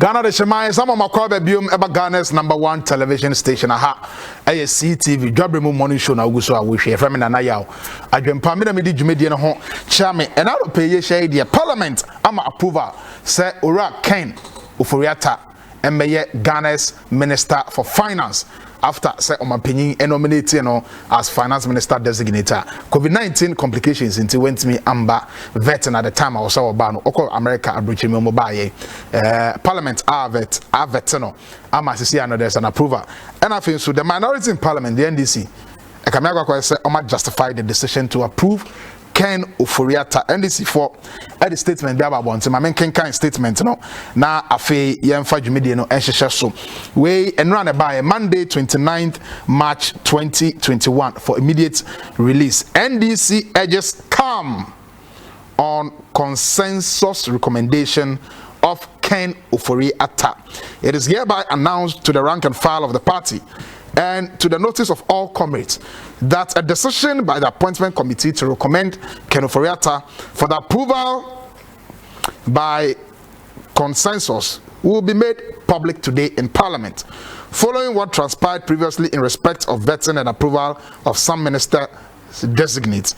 Ghana de Shemai, some of my biome eba Ghana's #1 television station. Aha, a CTV, Jobremu morning show na Uguso Awishi, Efremi na Nayao. Adwempa me na me di dwumedi no ho chame, and out of pay ye share the parliament, ama approval, say Ora Ken Ofori Attah, and Ghana's Minister for Finance. After say Omampinyin nominated as finance minister designator. COVID-19 complications into went me amber veteran at the time I was our ban oko America abrochi me mobile parliament are veteran am asisi and there's an approval. And I think so the minority in parliament, the NDC, I can make say justify the decision to approve Ken Ofori Attah NDC for the statement be about my main kind statement no na afi yemfa dwumedi no enhehye so we enrun by Monday 29th March 2021 for immediate release. NDC urges calm on consensus recommendation of Ken Ofori Attah. It is hereby announced to the rank and file of the party and to the notice of all comrades that a decision by the appointment committee to recommend Ken Ofori Attah for the approval by consensus will be made public today in Parliament, following what transpired previously in respect of vetting and approval of some ministers designates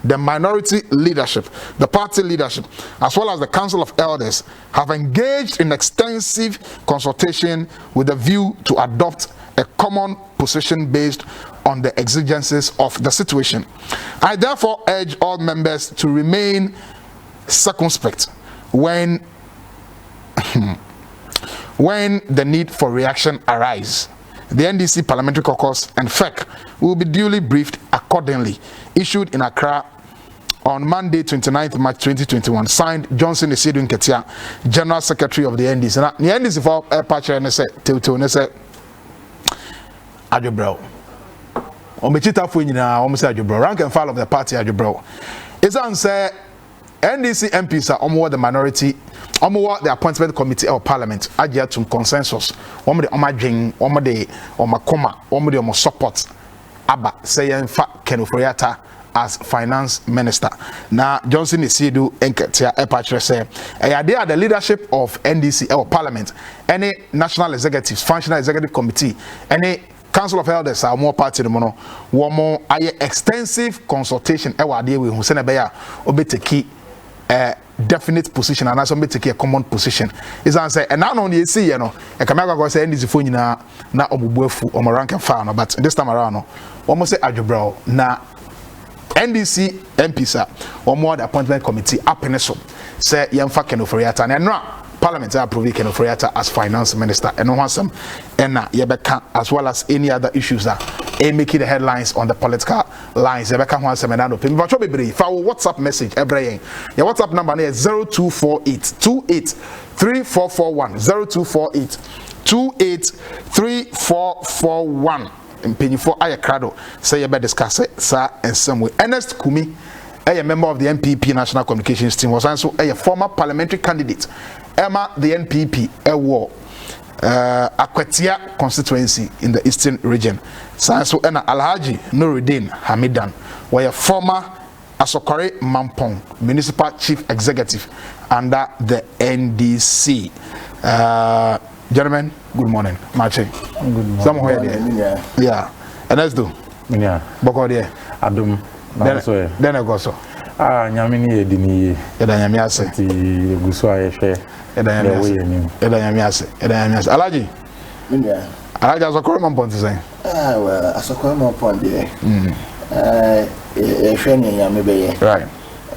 the minority leadership, the party leadership, as well as the Council of Elders have engaged in extensive consultation with a view to adopt a common position based on the exigencies of the situation. I therefore urge all members to remain circumspect when the need for reaction arises. The NDC Parliamentary Caucus and FEC will be duly briefed accordingly. Issued in Accra on Monday 29th March 2021. Signed Johnson Esidu Nketia, General Secretary of the NDC. Now, the NDC for a patch and say Adjobro. Omechita for almost Adjobro. Rank and file of the party Adjobro. It's answer NDC MPs are the minority, the appointment committee or parliament, adhere to consensus. One of the omajing, one of the omakoma, one of the support. Abba say in fact Ken Ofori Attah as finance minister. Now Johnson Esidu Nketia Epatre say they are the leadership of NDC or parliament, any national executives, functional executive committee, any Council of Elders are more party the mono, one more extensive consultation. Ewa de we who send a bear obeteki definite position and also take a common position. Is answer and now only see you know a camera go say NDC phone na obubuefu or rank and file, but this time around no almost say Adjobro na NDC MPs or more the appointment committee up in so say yemfa Ken Ofori Attah and now Parliament approve Ken Ofori Attah as finance minister and no one some and yebeka as well as any other issues that making the headlines on the political lines. Yebeka one some and open but be for WhatsApp message every your WhatsApp number is 0248 28 3441 0248 28 3441. Penny for Ayakrado say you better discuss it sir in some way. Ernest Kumi, a member of the NPP National Communications team, was also a former parliamentary candidate. Emma the NPP war Akwatia constituency in the eastern region. So Ena Alhaji Nuruddin Hamidan were a former Asokore Mampong municipal chief executive under the NDC. Gentlemen, good morning. Marche. Good morning. Somewhere there. Yeah. And let's do. Yeah. Boko there. Adum. Then I go so. Nyamini edini. Eda nyamiase. Ti guswa yefe. Eda nyamiase. Alaji. Yeah. Alaji Asokore Mampong say. Well, Asokore Mampong there. Yefe nyame beye. Right.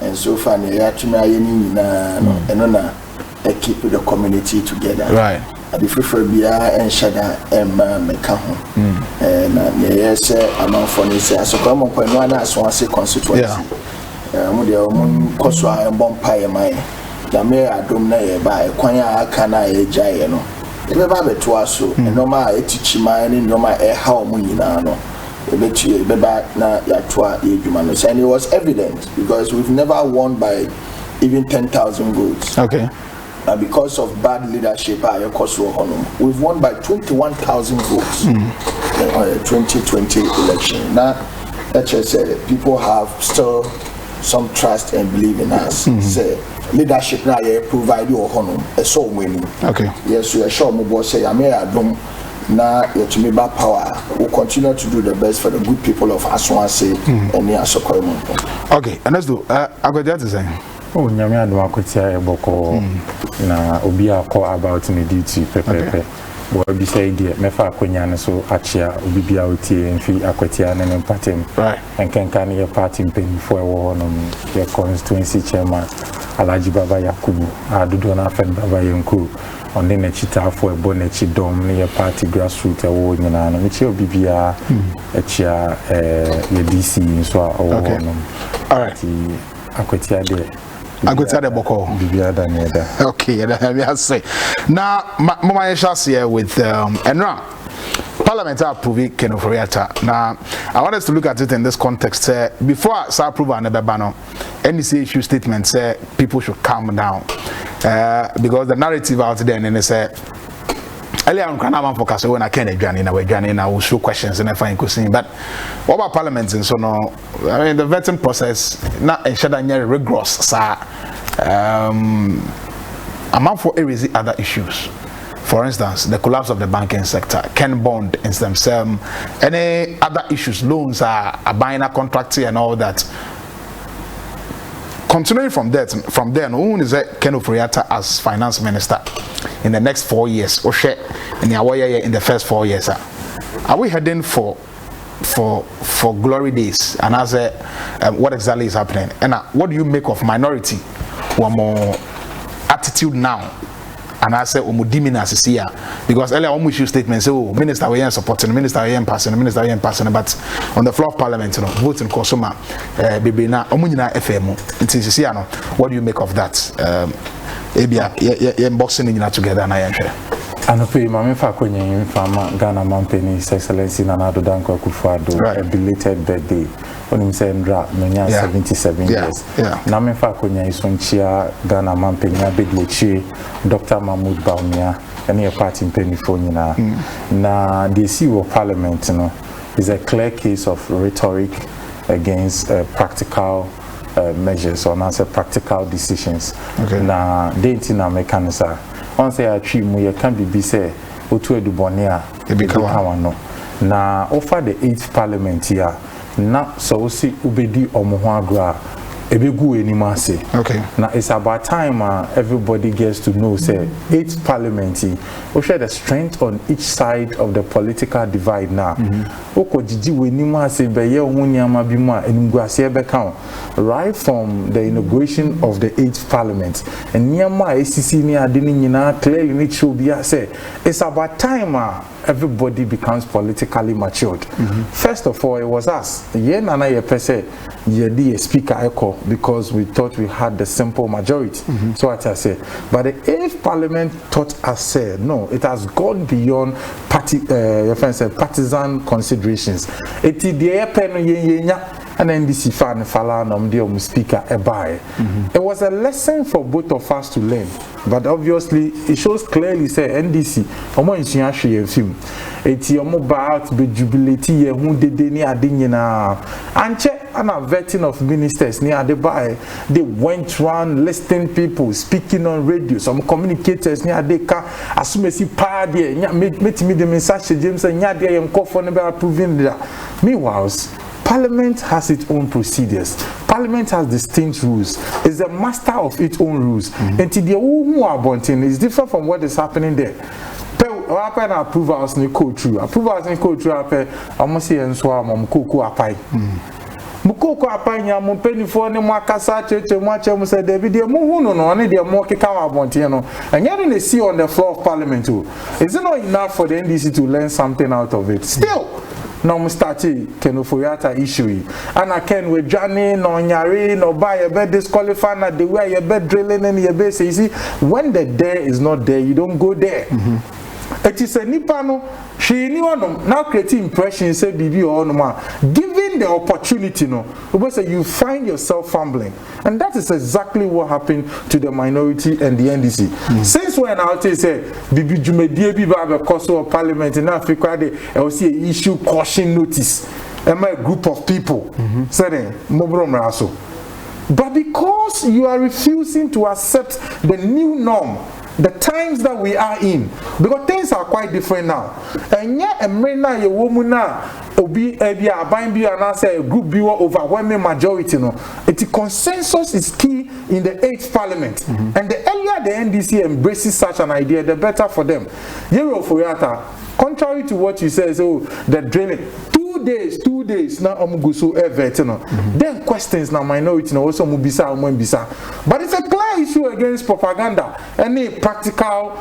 And so far ya tumi ayeni na enona keep the community together. Right. The prefer bia and shada meka ho. Na yes among for ni say Asokore Mampong no na so ase constituency. Mo de mo koso a bompa ye mai. Jame adom na ye ba kwan a aka na ye jaye no. E be ba beto aso no ma etichi mai ni no ma e ha omo nyina no. E be ba na ya toa ye dwuma no. And it was evident because we've never won by even 10,000 votes. Okay. And because of bad leadership we've won by 21,000 votes in the 2020 election. Now, let's just say people have still some trust and believe in us. Say leadership now you provide you honor a so many. Okay. Yes, we are sure my boss say I may adom na to me back power. We'll continue to do the best for the good people of Aswanse and near Sokoimo. Okay, and let's do I got that to say. Oh, nyame adom akotia eboko na obi akọ about me duty pepepe. Bo bi say die mefa akonya ne so achia obi bia otie mfi akotia ne patem. Right. And kan ye party pen for honom your constituency chairman Alhaji Baba Yakubu adudo na fen Baba Yenku on the chita for a bonnet dom near party grassroots award nyina no mechi obi bia achia ye DC so honom. All right. Akotia de I go tell the boko. Okay, I say. Now, my shall here with Enra. Parliament approved Ken Ofori Attah. Now, I want us to look at it in this context. Before I approve an ebano, NDC issue statement say people should calm down because the narrative out there and they say. Earlier on, I'm focused when I can't join I will show questions and I find question. But what about Parliament and so no? I mean, the vetting process not ensure rigorous, sir. Among for erase other issues. For instance, the collapse of the banking sector, Ken Bond and themselves, any other issues, loans are buying a contract and all that. Continuing from there, who is Ken Ofori Attah as finance minister in the next 4 years, or share in the first 4 years? Are we heading for glory days? And as what exactly is happening? And what do you make of minority who are more attitude now? And I say, Omudiminas is here because earlier on we issue statements say, oh, minister we are supporting, minister we are passing, minister we are passing, but on the floor of parliament, you know, voting consumer, baby na Omunina FM. What do you make of that? Boxing in together na yɛhwɛ Anope mame fa kwenye fama Ghana Mampeni His Excellency Nana Addo Dankwa Akufo-Addo a belated birthday onim say ndra menya 77 years na me fa kwenye isonchia Ghana Mampeni abedlechi Dr. Mahmoud Bawumia ene party mpenifo nyina na the issue of parliament no is a clear case of rhetoric against practical measures or not practical decisions. Na denti na mekanisa on say atwi mu ye kan bibi say otu edubone a ebikawa no na offer the 8th parliament here na so si ubedi omoho agra ebegu enima say now it's about time everybody gets to know say 8th parliament we share the strength on each side of the political divide now okojiji we enima say be ye ohun niama bi mu a enimguase be kan right from the inauguration of the 8th parliament and niama esisi ni ade ni nyina clearly need show be say it's about time everybody becomes politically matured. First of all, it was us. Ye nana ye pese ye di speaker echo because we thought we had the simple majority. So what I say. But the 8th parliament taught us say no, it has gone beyond partisan considerations. Eti die pen ye nya and NDC fan fala nom de speaker ebai. It was a lesson for both of us to learn. But obviously it shows clearly say NDC omo insua hwe film. Eti omo ba out be jubilate ye hu dede ni ade nyina. Anche ana vetting of ministers ni ade bai. They went round listing people, speaking on radio, some communicators ni ade ka asumesi pa de metimi de message James nya de yem kofo ne be approving that. Meanwhile, Parliament has its own procedures. Parliament has distinct rules. It's a master of its own rules. And today, who are bunting is different from what is happening there. What approvals ni go through? Approvals ni go through. Almost say and so am koko apai. Mukoko apai nya mo penifo ne mo akasa cheche mo ache mo say David dey mo hu no no ne dey mo keka wa bunting no. And you don't see on the floor of Parliament too. Is it not enough for the NDC to learn something out of it? Still. Now we start Ken Ofori Attah issue. And I can with Johnny, no Nyari, no buy a bed disqualify na the way your bed drilling and your base. You see, when the there is not there, you don't go there. It is a nipano, she knew now creating impression, say BB or no given the opportunity, no, because you find yourself fumbling. And that is exactly what happened to the minority and the NDC. Since when I say BB Jumedie Biba cost of parliament in Africa, they will see an issue caution notice. And my group of people saying Mobrom Raso. But because you are refusing to accept the new norm, the times that we are in, because things are quite different now. And yet, a man now, a woman now, be a bind be and say a group be overwhelming majority. No, it's consensus is key in the 8th Parliament. And the earlier the NDC embraces such an idea, the better for them. Ofori, contrary to what you say, so the drilling. 2 days now omugusu everything. Then questions now minority now also mubisa bisa. But it's a clear issue against propaganda. Any practical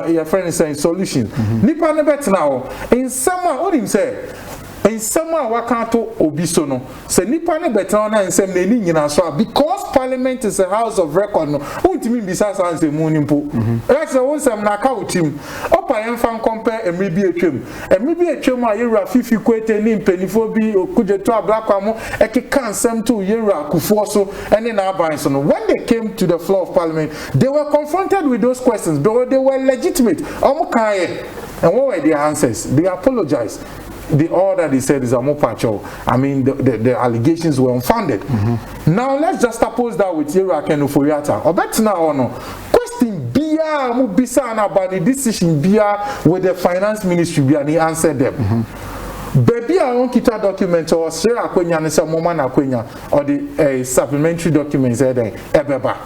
your friend is saying solution. Nipa ne bet now in summer what him say. In summer wakato obisono. Se nipa ne bet now and say many nyina so because parliament is a house of record no. Untimi bisa sanse munimpo. That's the one some naka utim. Opa yemfan compare emribi etwem. Emribi etwem a yewra fifi kwete ni mpanifo bi okujeto ablakwa mo ekeka nsem to yewra kufuo so ene na aban so no. When they came to the floor of parliament, they were confronted with those questions, but they were legitimate. And what were their answers? They apologized. All that they said is a mopacho. I mean, the allegations were unfounded. Now let's just oppose that with Yera and Ofori. Or better now, no. Question Bia Mubisa about the decision Bia with the finance ministry, and he answered them. Baby, I won't kita document or say Akwenya and some woman Akwenya or the supplementary documents there, Ebeba.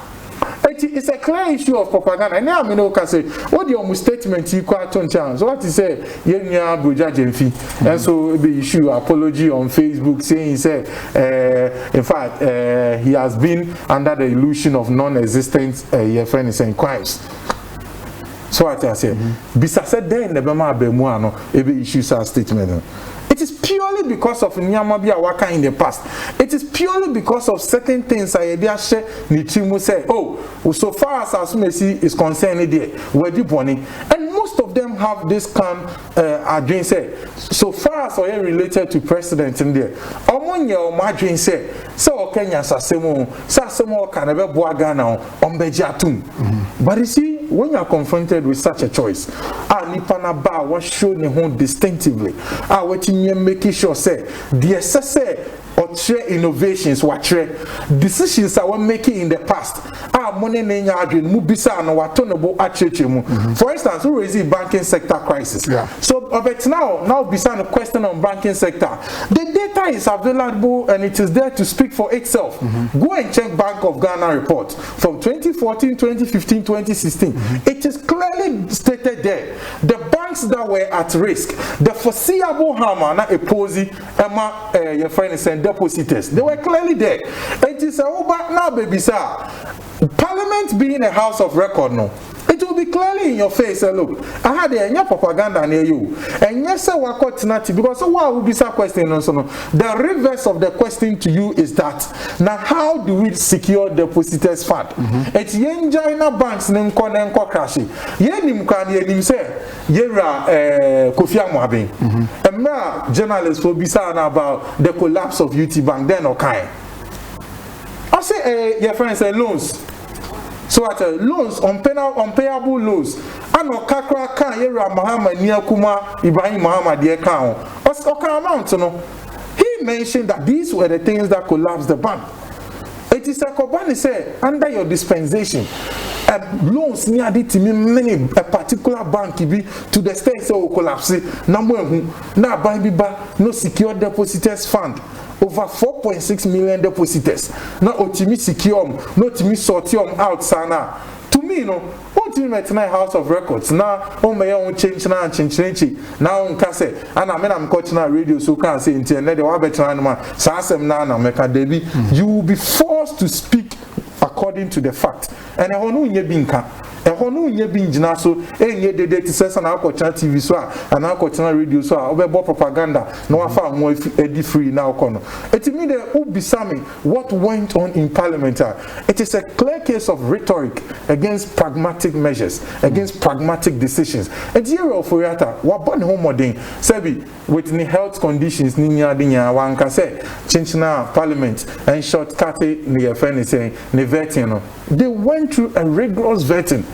It's a clear issue of propaganda. And now I mean, can say, what your statement you quite on chance? So what he say, Yenya Buja Jenfi. And so the issue apology on Facebook saying he said, in fact, he has been under the illusion of non-existent your friend is saying crimes. So what I say, Bisa said there in the Bema Bemuano, every issue statement. It is purely because of Nyamabia Waka in the past. It is purely because of certain things I share Nichimu say, oh, so far as Asumesi is concerned there, we're deep warning. And most of them have this calm Adrian say, so far as I related to president in there. Omonya or Madrin say, so Kenya Sasemo Kanebe Boagana on Bejatum. But you see, when you are confronted with such a choice, Nipana Ba was shown distinctively. What you making sure say the assessor or innovations what decisions that were making in the past money mubisa no watonable achechemu. For instance, who is the banking sector crisis? So but now beside the question on banking sector, the data is available and it is there to speak for itself. Go and check Bank of Ghana report from 2014, 2015, 2016. It is clearly stated there the banks that were at risk, the foreseeable harm not opposing your friend is saying depositors, they were clearly there. It is a back now, baby sir. Parliament being a house of record, no, it will be clearly in your face. Look, I had a propaganda near you, and yes, sir, because what will be some question? The reverse of the question to you is that now, how do we secure depositors' fund? It's China banks name crashing. Yenim can yenim say yera Kofi Amwabe. And now journalists will be saying about the collapse of UT Bank. Then okay. I say your friends say loans. So at loans, unpayable loans. And no kakra kan yera Muhammad Niyakuma Ibrahim Muhammad the account. What's okay amount? No? He mentioned that these were the things that collapsed the bank. It is a Kobani say under your dispensation, loans near the many a particular bank be to the state so collapse. Number now buy no secure depositors fund. Over 4.6 million depositors. Not Otimi secure, not Otimi sortium out sana. To me, no, what you met tonight House of Records. Now, my own change now and change. Now on cassette. And I mean I'm coaching radio so can't say internet the wabetan man. Sasem nana meka debi. You will be forced to speak according to the fact. And I won't nye binka. And who nye binjina so nye de says an alcohol TV so an alcohol radio so about propaganda. No I found more eddy free now corner. It means the ubisami what went on in Parliament. It is a clear case of rhetoric against pragmatic measures, against pragmatic decisions. And here Ofori what born home modern Sebi with the health conditions ninya dinya one can say chinchina Parliament and shortcut the friend saying the vetting. They went through a rigorous vetting.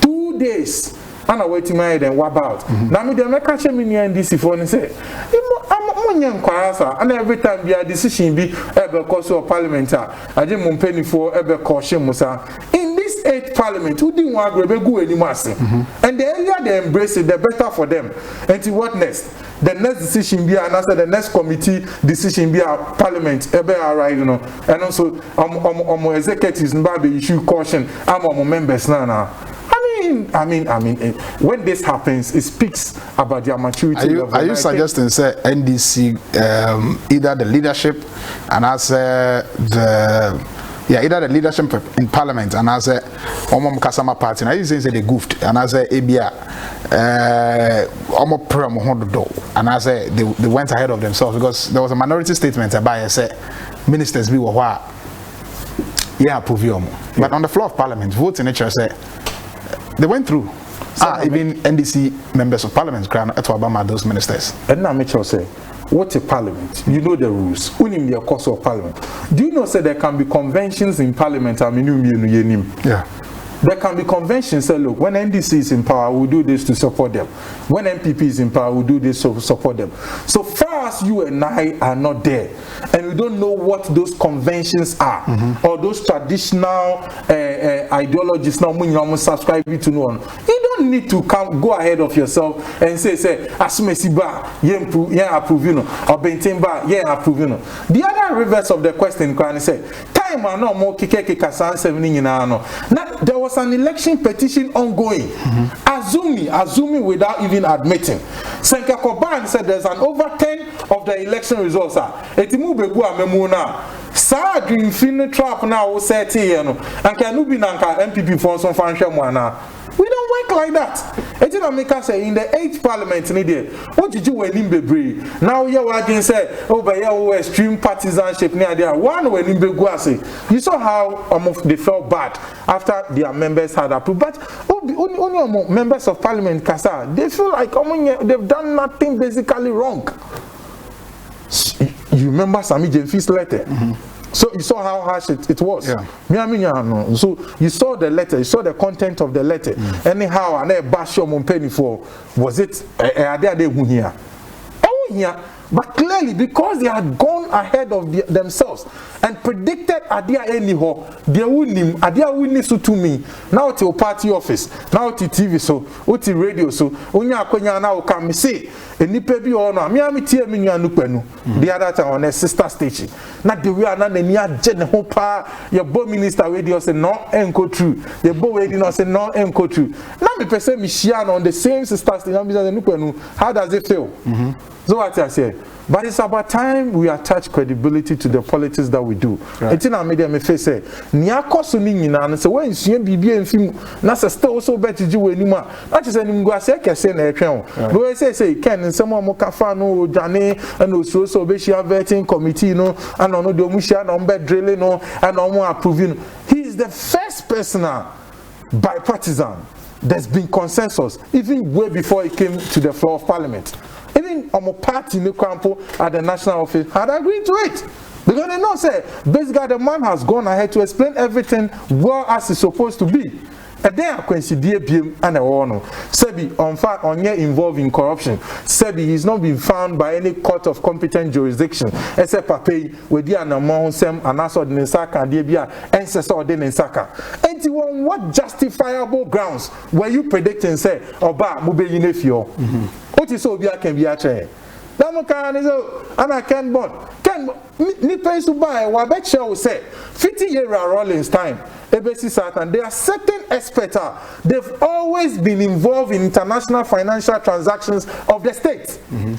2 days. And I waiting my head and what about? Now me the catch me near NDC phone and say, money inquire, and every time be a decision be ever course of parliament. I didn't mumpeni for ever caution musa. In this 8th parliament, who didn't want to go any massing, and the earlier they embrace it, the better for them. And to what next? The next decision be answer the next committee decision be a parliament ever arrive, you know, and also executives and issue caution. I'm members now. I mean, when this happens, it speaks about their maturity. Are you suggesting, say, NDC, either the leadership and as either the leadership in parliament and as Kasama party, are you saying they goofed and as ABA, and as they went ahead of themselves because there was a minority statement about say ministers be what approve you, but on the floor of parliament, votes in nature say. They went through. Even NDC members of parliament grant at Obama those ministers. And now Mitchell say, what a parliament? You know the rules. Who in the course of parliament? Do you know say there can be conventions in parliament? Yeah. There can be conventions say, look, when NDC is in power, we'll do this to support them. When MPP is in power, we'll do this to support them. So far as you and I are not there, and we don't know what those conventions are, or those traditional ideologies now when you subscribe to no one, you don't need to go ahead of yourself and say, Asumesiba, yeah, approve, you know, or Bentemba, yeah, approve, you know. The other reverse of the question, can say, time are no more kike kasan 7 in ano. Now, there was an election petition ongoing. Assuming without even admitting. Senka Koban said there's an over 10 of the election results. Etimu bebu amemuna. Sa dream fin trap now set here. And can you be nanka MPP for some function one? We don't work like that. It's in America say in the 8th parliament what did you when in Bebre? Now you are say over here extreme partisanship near there. One when in Beguasi. You saw how they felt bad after their members had approved. But only members of parliament Kasa, they feel like they've done nothing basically wrong. You remember Sami Jemfi's letter? So you saw how harsh it was. Yeah. So you saw the letter, you saw the content of the letter. Anyhow, and bash your penny for was it here? But clearly, because they had gone ahead of themselves and predicted Adia anyhow, they wouldn't Adia wouldn't to me. Now to party office, now to TV so, what to radio so, unya kwenya now come say, and nipebi or no, me tia me nupenu. The other time on a sister station. Not the way another near general pa, your board minister radio say no enco true. The board radio say no enco true. Now me person me share on the same sister station. How does it feel? So what I say, but it's about time we attach credibility to the politics that we do. It's in our media me face say, niako so ni nyina no say when you bibi enfim na still so better you anima. Not just any go say kese na etwen. No say ken nsemo mo kafa no jane and so be share vetting committee no and no do mu share no be drilling no and no approving. He is the first person bipartisan there's been consensus even way before it came to the floor of parliament. Even our party in the campo at the national office had agreed to it. Because they know say basically the man has gone ahead to explain everything well as it's supposed to be. And then I consider him and a one. Sebi on fact on here involved in corruption. Sebi he's not been found by any court of competent jurisdiction except Pape with the amount sem and also the Nsaka and the ancestor or the Nsaka. And on what justifiable grounds were you predicting say Oba Mube Yinefio? What is so can be a chair? Damokan is and I can bond. Can Nipa to buy what bet shall say 50-year Rollins time. And there are certain experts, they've always been involved in international financial transactions of the state. Isn't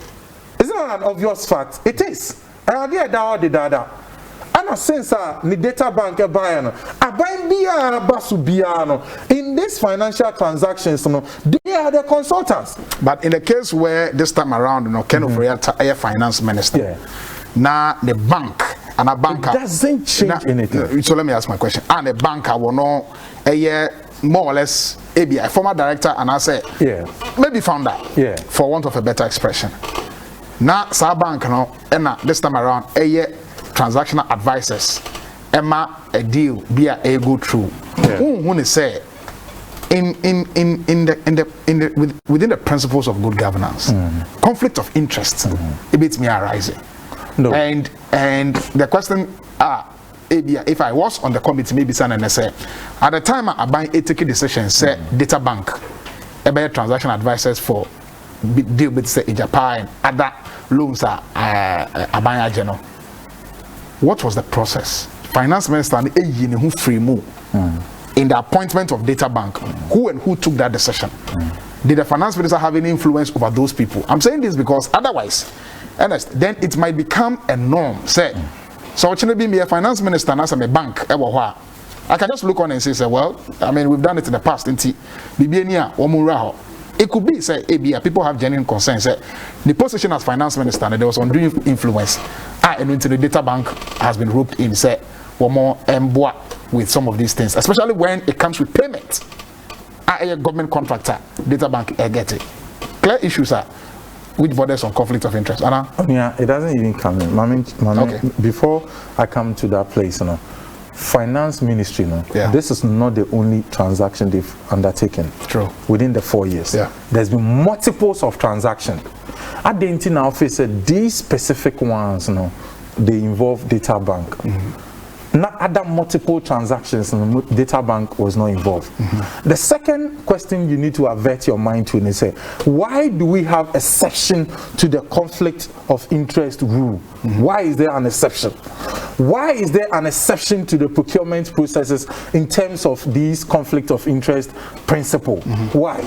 that an obvious fact? It is. And a sensor, the data bank in these financial transactions, they are the consultants. But in the case where this time around, Ken Ofori finance minister, now the bank. And a banker doesn't change anything. So let me ask my question. And a banker will know a year more or less a former director and I say maybe founder for want of a better expression. Now sa bank no and this time around a year transactional advisors Emma a deal be a go through. Who say within the principles of good governance, conflict of interest, it beats me arising. No. And the question if I was on the committee, maybe and say at the time I buy a take a decision, say data bank, a transaction advisors for deal with say Japan and other loans are buying general. What was the process? Finance minister and who free move in the appointment of data bank. Who took that decision? Did the finance minister have any influence over those people? I'm saying this because otherwise, Ernest, then it might become a norm. Say, so it shouldn't be me a finance minister and as a bank. I can just look on and say, well, I mean, we've done it in the past. It could be, say, people have genuine concern. Say, the position as finance minister, and there was undue influence. And into the data bank has been roped in, say, or more with some of these things, especially when it comes with payment. A government contractor, data bank, I get it. Clear issues are which borders on conflict of interest. Anna? Yeah, it doesn't even come in. Okay. Before I come to that place, finance ministry, this is not the only transaction they've undertaken. True. Within the 4 years. Yeah. There's been multiples of transactions. At the end now, these specific ones, they involve data bank. Not other multiple transactions, data bank was not involved. The second question you need to avert your mind to is say, why do we have a section to the conflict of interest rule? Why is there an exception? Why is there an exception to the procurement processes in terms of these conflict of interest principle? Why?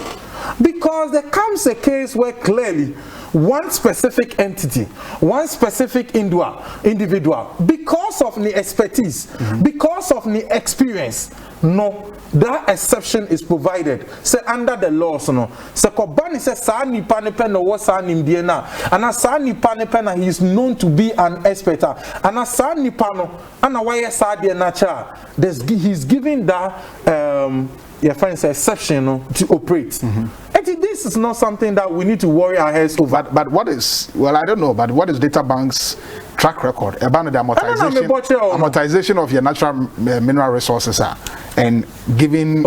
Because there comes a case where clearly one specific entity, one specific individual, because of the expertise, because of the experience, that exception is provided. Say under the laws, say kobani say sa nipa ne pe no wo sa nimdie na, ana sa nipa ne pe na he is known to be an expert, ana sa nipa no ana waye sa de na cha, he's giving that your friends exception to operate. This is not something that we need to worry our heads over. But what is, well, I don't know, but what is data bank's track record about the amortization of your natural mineral resources and giving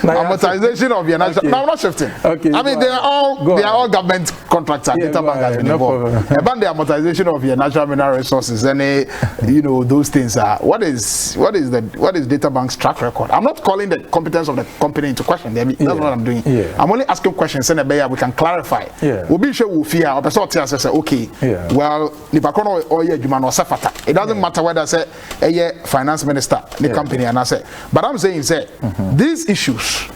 amortization of your natural. No, I'm not shifting. Okay, I mean they are all government contractors. Data bank has been involved. About the amortization of your natural mineral resources and those things are what is data bank's track record? I'm not calling the competence of the company into question. That's what I'm doing. I'm only asking questions and we can clarify. We'll be sure we'll fear or say okay. Well, it doesn't matter whether I say a finance minister, the company, and I say, but I'm saying these issues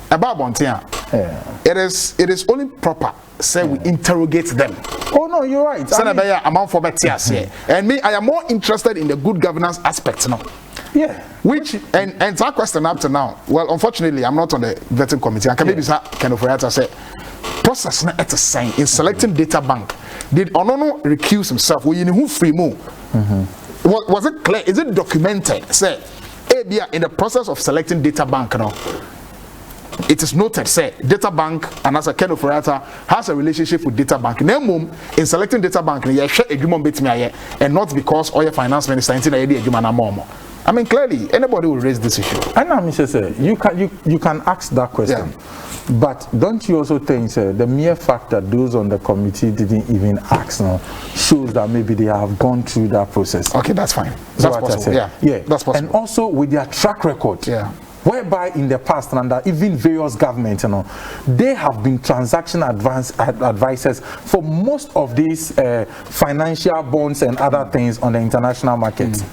about Bontia, it is only proper say we interrogate them. Oh no, you're right. And me, I am more interested in the good governance aspect now. Which and that question up to now. Well, unfortunately, I'm not on the vetting committee. I can maybe kind of say process na at a sign in selecting data bank. Did Onono recuse himself? Were you who free move? Was it clear? Is it documented? Say, in the process of selecting data bank now, it is noted, say, data bank and as a Ken Ofori has a relationship with data bank. In selecting data bank, and not because all your finance minister I mean, clearly, anybody will raise this issue. And now, Mr. Say, you can ask that question. But don't you also think, sir, the mere fact that those on the committee didn't even ask shows that maybe they have gone through that process? Okay, that's fine. That's possible. Yeah, that's possible. And also with their track record. Whereby in the past, under even various governments, they have been transaction advisors for most of these financial bonds and other things on the international market.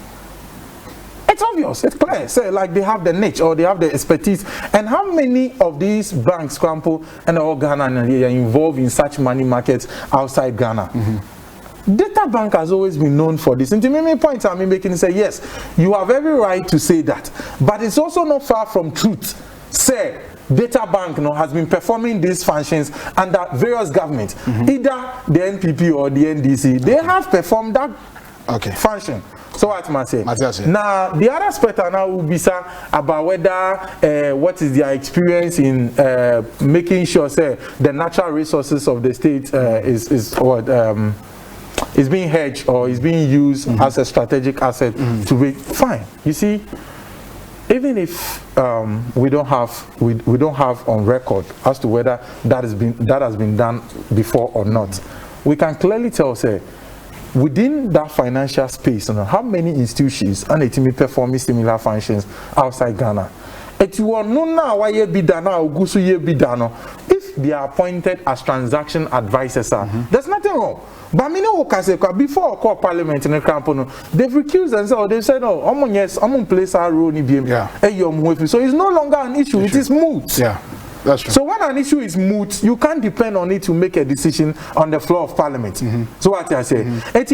It's obvious, it's clear. Say like they have the niche or they have the expertise. And how many of these banks, Scrample and all Ghana, and they are involved in such money markets outside Ghana? Data bank has always been known for this. And to me, point I'm making say yes, you have every right to say that, but it's also not far from truth. Say data bank has been performing these functions under various governments, either the NPP or the NDC. They have performed that function. So what must say? Now the other aspect now will be about whether what is their experience in making sure say the natural resources of the state is what is being hedged or is being used as a strategic asset to be fine. You see, even if we don't have on record as to whether that has been done before or not, we can clearly tell, say, within that financial space, how many institutions and it performing similar functions outside Ghana. If they are appointed as transaction advisors, there's nothing wrong. But before I call Parliament in the campaign, they've recused themselves. They said, "No, I'm going to place our role in BM." So it's no longer an issue. It is moot. Yeah. That's true. So when an issue is moot, you can't depend on it to make a decision on the floor of Parliament. So what I say, you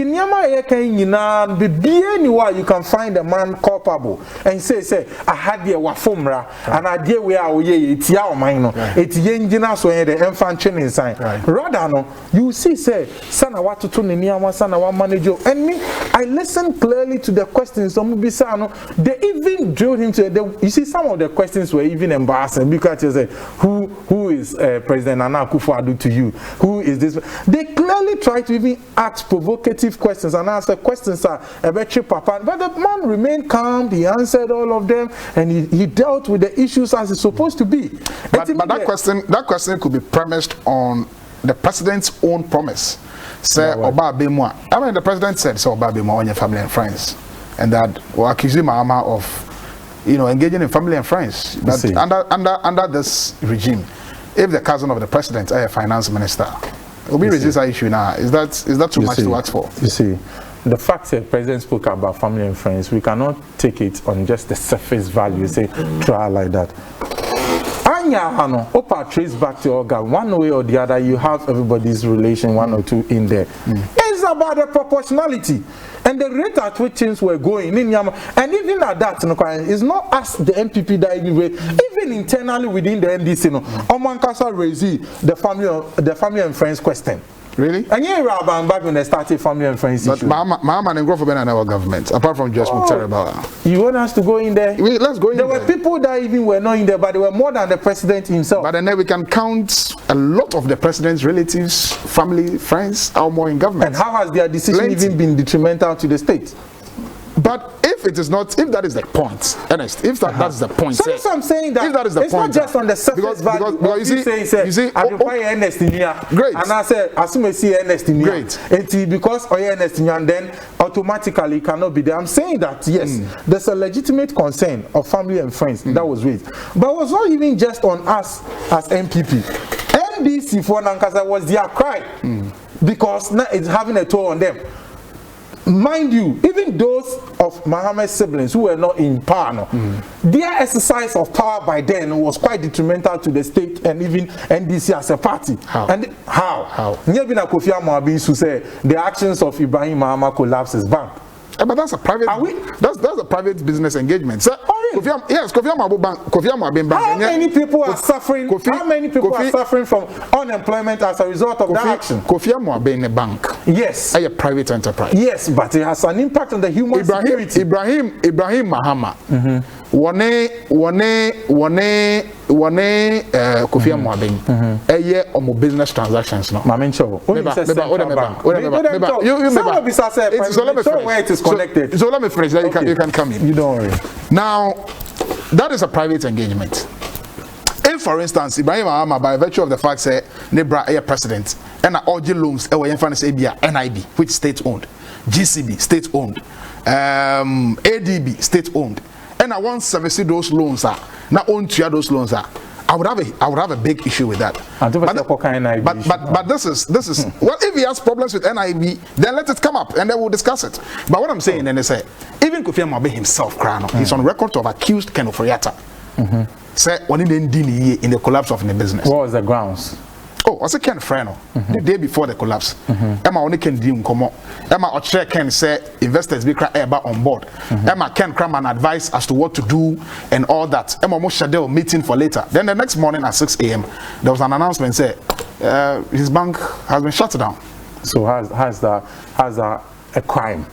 can find a man culpable and say, I had the wafumra and I did where it's your mind. It's yengina so the infant training sign. Rather, no, you see, say, Sana what to turn in Yama, Sana one manager. And me, I listened clearly to the questions. They even drilled him to you see, some of the questions were even embarrassing because you say, who is President Nana Akufo-Addo to you? Who is this? They clearly try to even ask provocative questions and answer questions about your papa. But the man remained calm. He answered all of them, and he dealt with the issues as it's supposed to be. But that question could be premised on the president's own promise. Say Oba Bemwa. I mean, the president said, "So Oba Bemwa on your family and friends," and that will accuse Mahama of, engaging in family and friends. But under this regime, if the cousin of the president is a finance minister, it will be resist that issue now. Is that too much to ask for? You see, the fact that the president spoke about family and friends, we cannot take it on just the surface value, say, try like that. Opa trace back to Oga, one way or the other, you have everybody's relation, one or two in there. It's about the proportionality and the rate at which things were going in Yama. And even at that, it's not us, the MPP, that even internally within the NDC, Omankasa raised the family and friends question. Really? And yeah, back when they started family and friends. But Mahama and Growth in our government, apart from just Mukhtar. You want us to go in there? Let's go in there. There were people that even were not in there, but they were more than the president himself. But then we can count a lot of the president's relatives, family, friends, are more in government. And how has their decision even been detrimental to the state? But if it is not, if that is the point, Ernest, if that's the point, so that's what I'm saying, that, if that is the it's point, not just on the surface value. Because you see, I require Ernest in here, great, and I said, as soon as I see Ernest in here, great, and because I Ernest in here, and then automatically it cannot be there. I'm saying that yes, there's a legitimate concern of family and friends that was raised, but it was not even just on us as MPP. NDC for Nankasa was their cry because now it's having a toll on them. Mind you, even those of Mohammed's siblings who were not in power, their exercise of power by then was quite detrimental to the state and even NDC as a party. How? And how? Kofi Amwabi to say the actions of Ibrahim Mahama collapses bank. But that's a private. That's a private business engagement. So, yes, Kofi Amwabi Bank. How many people are suffering? How many people are suffering from unemployment as a result of that action? Kofi Amwabi Bank. Yes. A private enterprise. Yes, but it has an impact on the human security. Ibrahim Mahama. Wane Kofi Amwabi. Eye omo business transactions no. Connected. So let me finish. You can come in. You don't worry. Now, that is a private engagement. If, for instance, Ibrahim Mahama, by virtue of the fact that Nebra is president, and all the loans NIB, which state owned, GCB state owned, ADB state owned, and I want to service those loans now own to those loans I would have a big issue with that. But this is well, if he has problems with NIB, then let it come up and then we'll discuss it. But what I'm saying, then they say, even Kofi Amwabi himself, he's on record to have accused Ken Ofori say when in the collapse of the business. What was the grounds? Oh, was it Ken Freno the day before the collapse? Emma only can do Komo. Emma Oche Ken say investors be about on board. Emma Ken cram an advice as to what to do and all that. Emma almost scheduled a meeting for later. Then the next morning at 6 a.m. there was an announcement say his bank has been shut down. So has that a crime?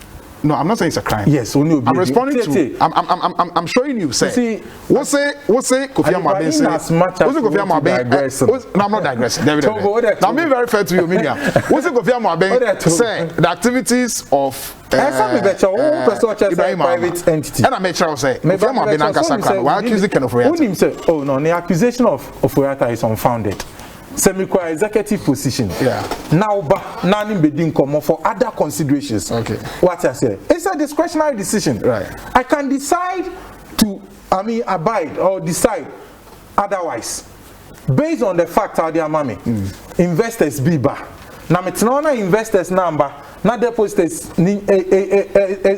No, I'm not saying it's a crime. Yes, only I'm responding to. I'm showing you. Say, what's say Kofi Amabe say? As much as Kofi Amabe. No, I'm not digressing. Now I'm being very fair to you, Miriam. What's Kofi Amabe say? The activities of private entity. And I make sure I say Kofi Amabe nankasa crime. Why accuse the Ofori? Oh no, the accusation of Ofori is unfounded. Semi-qua executive position. Yeah. Now, none being common for other considerations. Okay. What I say? It's a discretionary decision. Right. I can decide to, abide or decide otherwise, based on the fact that they are mommy. Investors be bar. Now, it's not investors number. Not depositors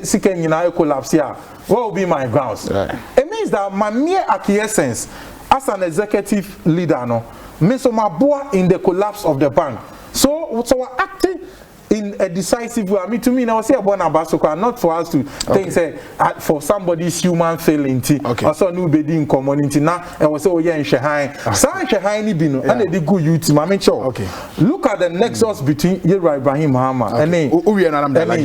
seeking collapse here. What will be my grounds? Right. It means that my mere acquiescence as an executive leader, no. So my boy in the collapse of the bank. So we're acting in a decisive way. I mean, to me, now say about Nabasoko, not for us to think say for somebody's human failing. Okay. Also, nobody in community now. I was say, oh yeah, in Shahai. Some Shahai ni bino, and they go youth. I mean, sure. Okay. Look at the nexus between Yera Ibrahim Muhammad and then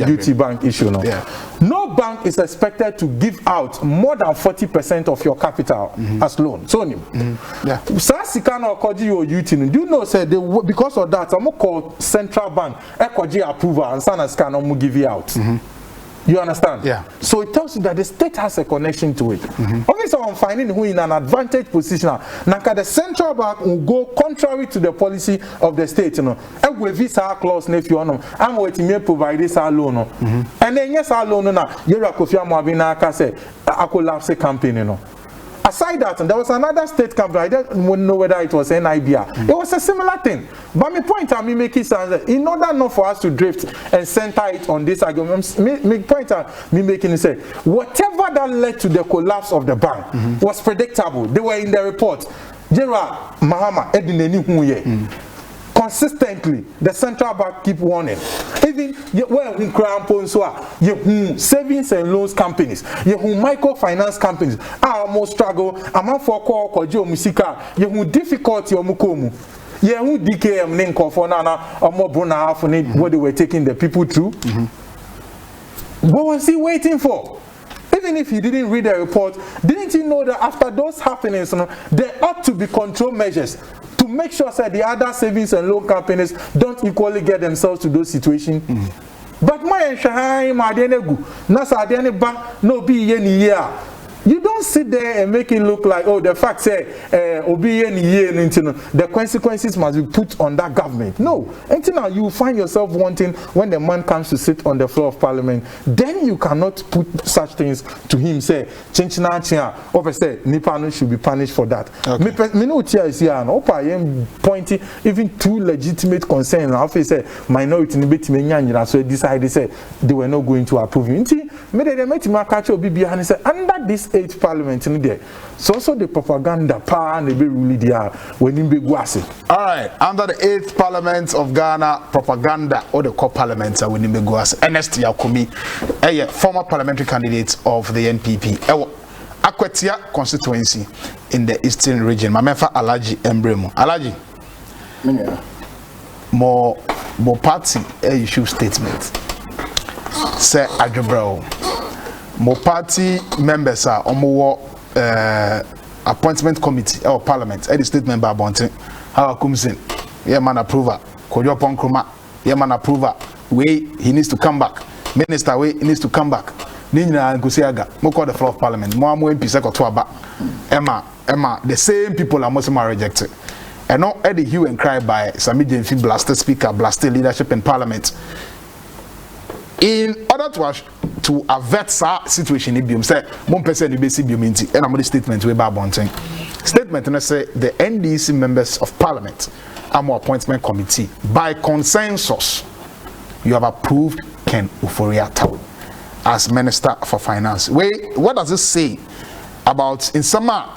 Duty Bank issue. No. Yeah. No bank is expected to give out more than 40% of your capital as loan. So, yeah. Sasikano Koji or Utin, do you know, say because of that, I'm going to call Central Bank Ekoji approval and Sana Scan will give you out. You understand? Yeah. So it tells you that the state has a connection to it. Obviously, I'm finding who in an advantage position. Now, the central bank will go contrary to the policy of the state. You know, and with visa clause, if you know, I'm waiting to provide this loan. And then yes, our loan now. You're a Kofi Amabe say a collapse campaign. You know. Aside that, there was another state company. I don't know whether it was NIBR. It was a similar thing. But my point I'm making is that in order not for us to drift and center it on this argument, my point I'm making is that whatever that led to the collapse of the bank was predictable. They were in the report. Gerald Mahama Edineni consistently, the central bank keep warning. Even when we crown you savings and loans companies, you microfinance companies, almost struggle, among for call musika, you difficulty or mukomu. Yeah, who DKM Ninko for Nana or more Bruna half what they were taking the people through. What was he waiting for? Even if he didn't read the report, didn't he know that after those happenings, there ought to be control measures to make sure that the other savings and loan companies don't equally get themselves to those situations? But my Shahai, my Denegu, Nasa Deneba, no be any year. You don't sit there and make it look like, oh, the fact say, the consequences must be put on that government. No. Until now, you find yourself wanting, when the man comes to sit on the floor of parliament, then you cannot put such things to him, say, Chinchina Chia, or say, Nipano should be punished for that. Me no tia is here, and Opa, I am pointing even two legitimate concerns. I say, minority, so they decided, say, they were not going to approve it. They met him, catch your BB, and he said, under this 8th parliament in there. So also the propaganda power and the be really there when in big wasi. All right, under the 8th parliament of Ghana, propaganda or the core parliament when in big wasi. Ernest Yakomi, a former parliamentary candidate of the NPP. Akwetia constituency in the eastern region. Mamefa Alaji Embremo. Alaji. More party issue statement. Say Adjobro. More party members are on more appointment committee or parliament. Any state member bonting. How comes in? Yeah, man approver. Kojo Ponkroma. Yeah, man approver. Way he needs to come back. Minister way he needs to come back. Nina and Gusiaga. Mo call the floor of parliament. Mo MP second to aba. Emma. The same people are most rejected. And not Eddie hue and cry by Sami Jenfi blasted speaker, blasted leadership in parliament. In order to avert that situation, if you say, one person you basic you mean, and I'm the statement we about bonting. Statement and I say the NDC members of parliament are more appointment committee by consensus. You have approved Ken Ofori Attah as Minister for Finance. Wait, what does it say about in summer?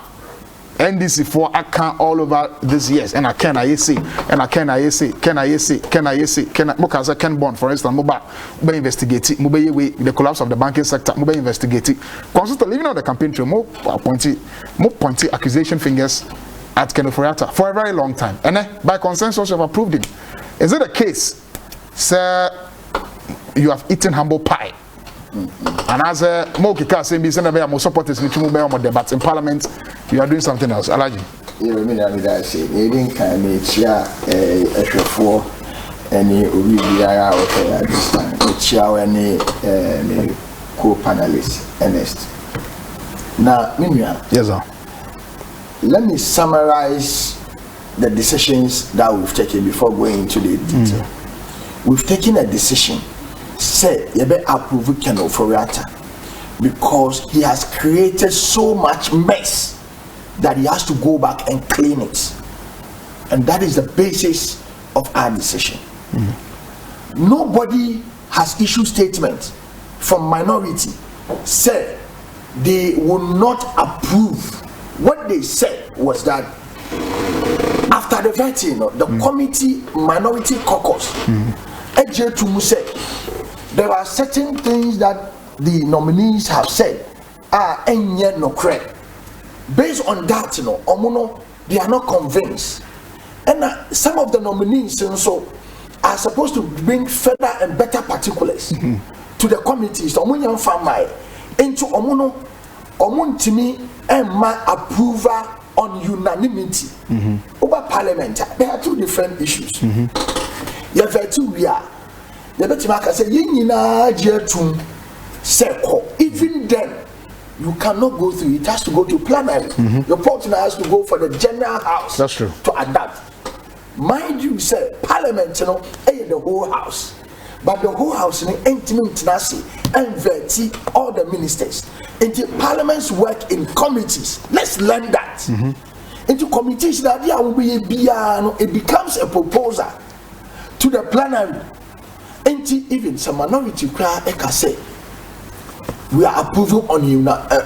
NDC for account all over this years, and I can bond for instance, mobile investigate the collapse of the banking sector, mobile investigate consistently even on the campaign trail, more pointy accusation fingers at Ken Ofori Attah for a very long time, and by consensus you have approved him. Is it a case, sir, you have eaten humble pie And as a Mokika saying, be sent more supporters, which will be on the but in Parliament, you are doing something else. Alaji. You mean I say, you didn't kind of chair a for any Uribiara okay at this time. Chair any co-panelists, Ernest. Now, Mimia. Yes, sir. Let me summarize the decisions that we've taken before going into the detail. We've taken a decision, say, Yebe approve Ken Ofori Attah, because he has created so much mess that he has to go back and clean it. And that is the basis of our decision. Nobody has issued statements from minority, say they will not approve. What they said was that after the vetting, the committee minority caucus, said there are certain things that the nominees have said are no correct. Based on that, they are not convinced. And some of the nominees also are supposed to bring further and better particulars to the committees. Into Omuntimi and my approval on unanimity over parliament. There are two different issues. You have two we are. The better say even then you cannot go through. It has to go to plenary. Your partner has to go for the general house. That's true. To adapt. Mind you, say parliament, the whole house. But the whole house ain't and verti all the ministers. Into parliament's work in committees. Let's learn that. Into committees that it becomes a proposal to the plenary. Into even some minority cry say we are approving on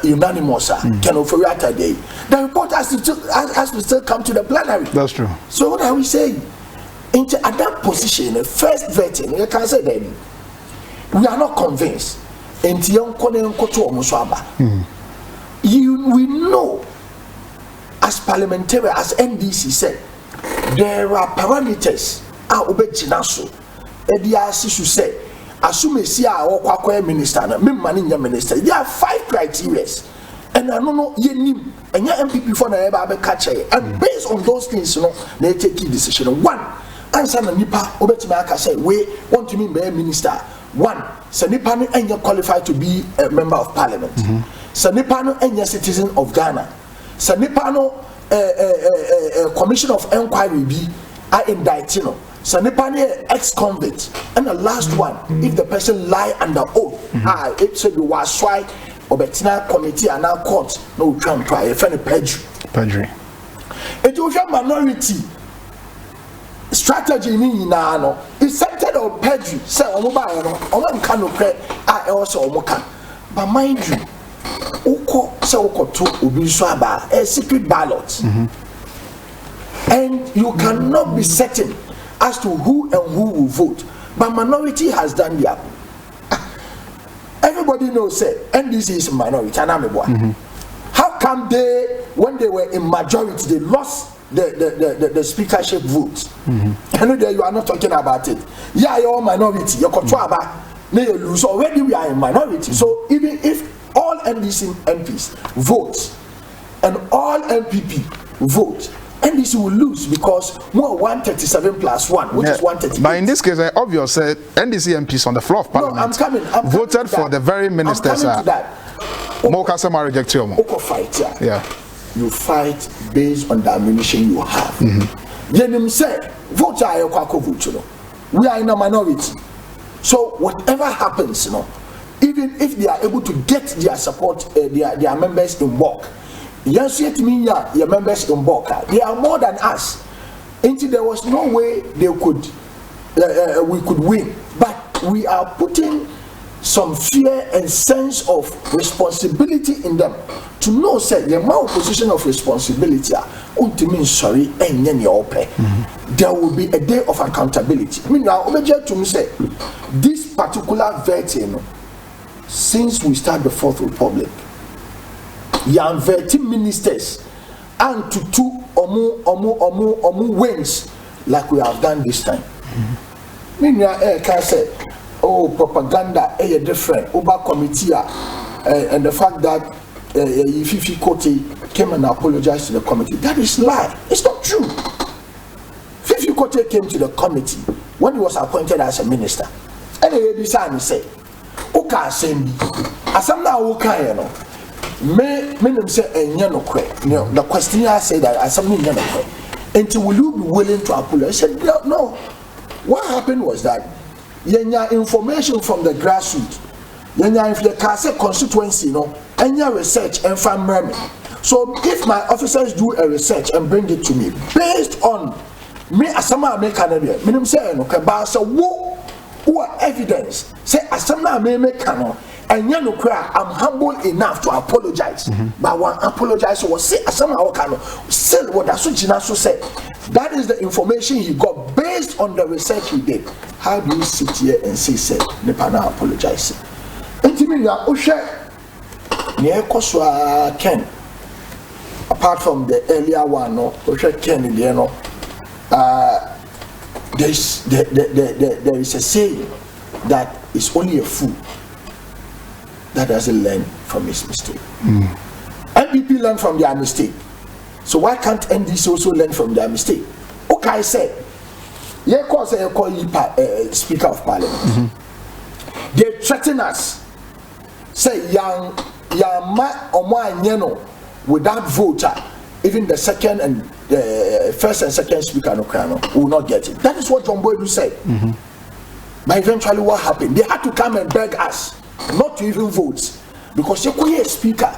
unanimous. Can Ofori Attah day. The report has to still come to the plenary. That's true. So what are we saying? Into at that position, the first vetting, you can say then we are not convinced. We know as parliamentarians, as NDC said, there are parameters say assume see our minister, minister. There are 5 criteria. And I don't know and your MPP for the catch and based on those things, they take a decision. 1. Answer the nipa obetimaka say we want to be minister. 1. Sanipa no enya qualified to be a member of parliament. Sanipa no enya citizen of Ghana. Sanipa no commission of inquiry be are indicted. Sanipa no ex-convict. And the last one, if the person lie under oath, it said you was why obetina committee and our court no try try a perjury. It was a minority strategy is centered on perjury. Say but mind you, a secret ballot, and you cannot be certain as to who and who will vote. But minority has done their. Everybody knows say NDC is a minority. How come they, when they were in majority, they lost the speakership votes? I know that you are not talking about it. Yeah, you're minority. You're you lose. Already we are in minority. So even if all NDC MPs vote and all MPP vote, NDC will lose because more 137 plus 1, which is 138. But in this case, obvious NDC MPs on the floor of parliament voted for the very ministers. Mokasema reject you. Yeah. You fight based on the ammunition you have. Then say vote we are in a minority. So whatever happens, even if they are able to get their support, their members in bulk. Yes, yet mean your members in bulk. They are more than us. Until there was no way they could we could win. But we are putting some fear and sense of responsibility in them to know say the more position of responsibility sorry there will be a day of accountability. I mean now to say this particular vetting since we start the 4th Republic young vetting ministers and to 2 omu wins like we have done this time. I mean can say oh, propaganda, different, Uber committee, and the fact that Fifi Kote came and apologized to the committee. That is lie. It's not true. Fifi Kote came to the committee when he was appointed as a minister. And he said, Oka Sembi, Asamna Oka, you know, me say, the questionnaire said that Asamni, and will you be willing to apologize? I said, no. What happened was that yenya information from the grassroots, yenya if the Kase constituency, and your research and family. So if my officers do a research and bring it to me based on me asama me Canada, meaning say no kaba so who are evidence say asama me cano and no cry, I'm humble enough to apologize. But one apologize was say asama okano sell what Asujina so said. That is the information he got based on the research he did. How do you sit here and say Nepana apologizing? Intimia Ushe Niekoswa Ken. Apart from the earlier one, Ushe Ken in the there is a saying that it's only a fool that doesn't learn from his mistake. MPP learn from their mistake. So why can't NDC also learn from their mistake? Okay, I said, Speaker of Parliament. They threaten us. Say, young without voter, even the second and first and second speaker will not get it. That is what John Boydu said. But eventually, what happened? They had to come and beg us not to even vote because you're a speaker.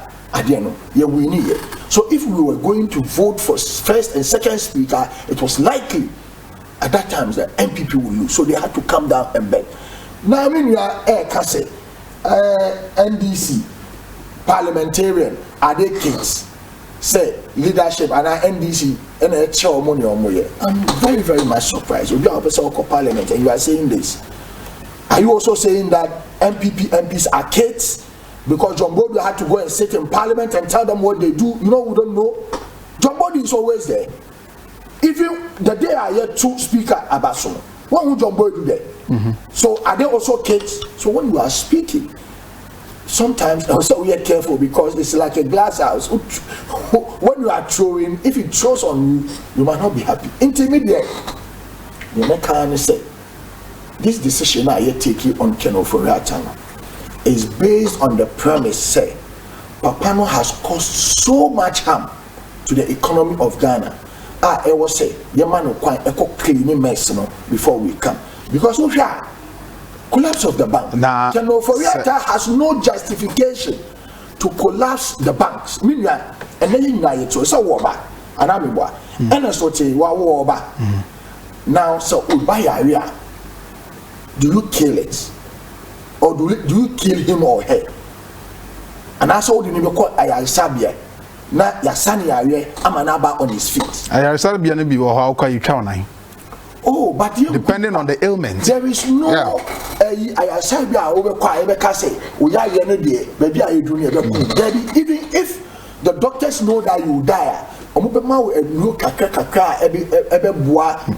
So if we were going to vote for first and second speaker, it was likely at that time that MPP would lose. So they had to come down and beg. Now I mean you are NDC parliamentarian are they kids say leadership and NDC and a chair money or more. I'm very, very much surprised. You are a parliament and you are saying this. Are you also saying that MPs are kids? Because John Bodu had to go and sit in parliament and tell them what they do. We don't know. John Bodu is always there. Even the day I hear two speaker Abasono, what would John Bodu do there? So are they also kids? So when you are speaking, sometimes also we are careful because it's like a glass house. When you are throwing, if it throws on you, you might not be happy. Intermediate, you can't say this decision I take on Ken Ofori Attah is based on the premise say Papano has caused so much harm to the economy of Ghana. I was say Yamano quite cleaning mess before we come. Because we are collapse of the bank. Ken Ofori Attah has no justification to collapse the banks. Meanwhile, and then you know it's a war back. And I'm a and so war back. Now so by area. Do you kill it? Or do you kill him or her? And that's all the name called Ayasabia. Now Yasani Aye Amanaba on his feet. Ayasabia be how can you count? Oh, but you depending on the ailment. There is no Ayasabia over Kwai we are baby are you doing even if the doctors know that you die,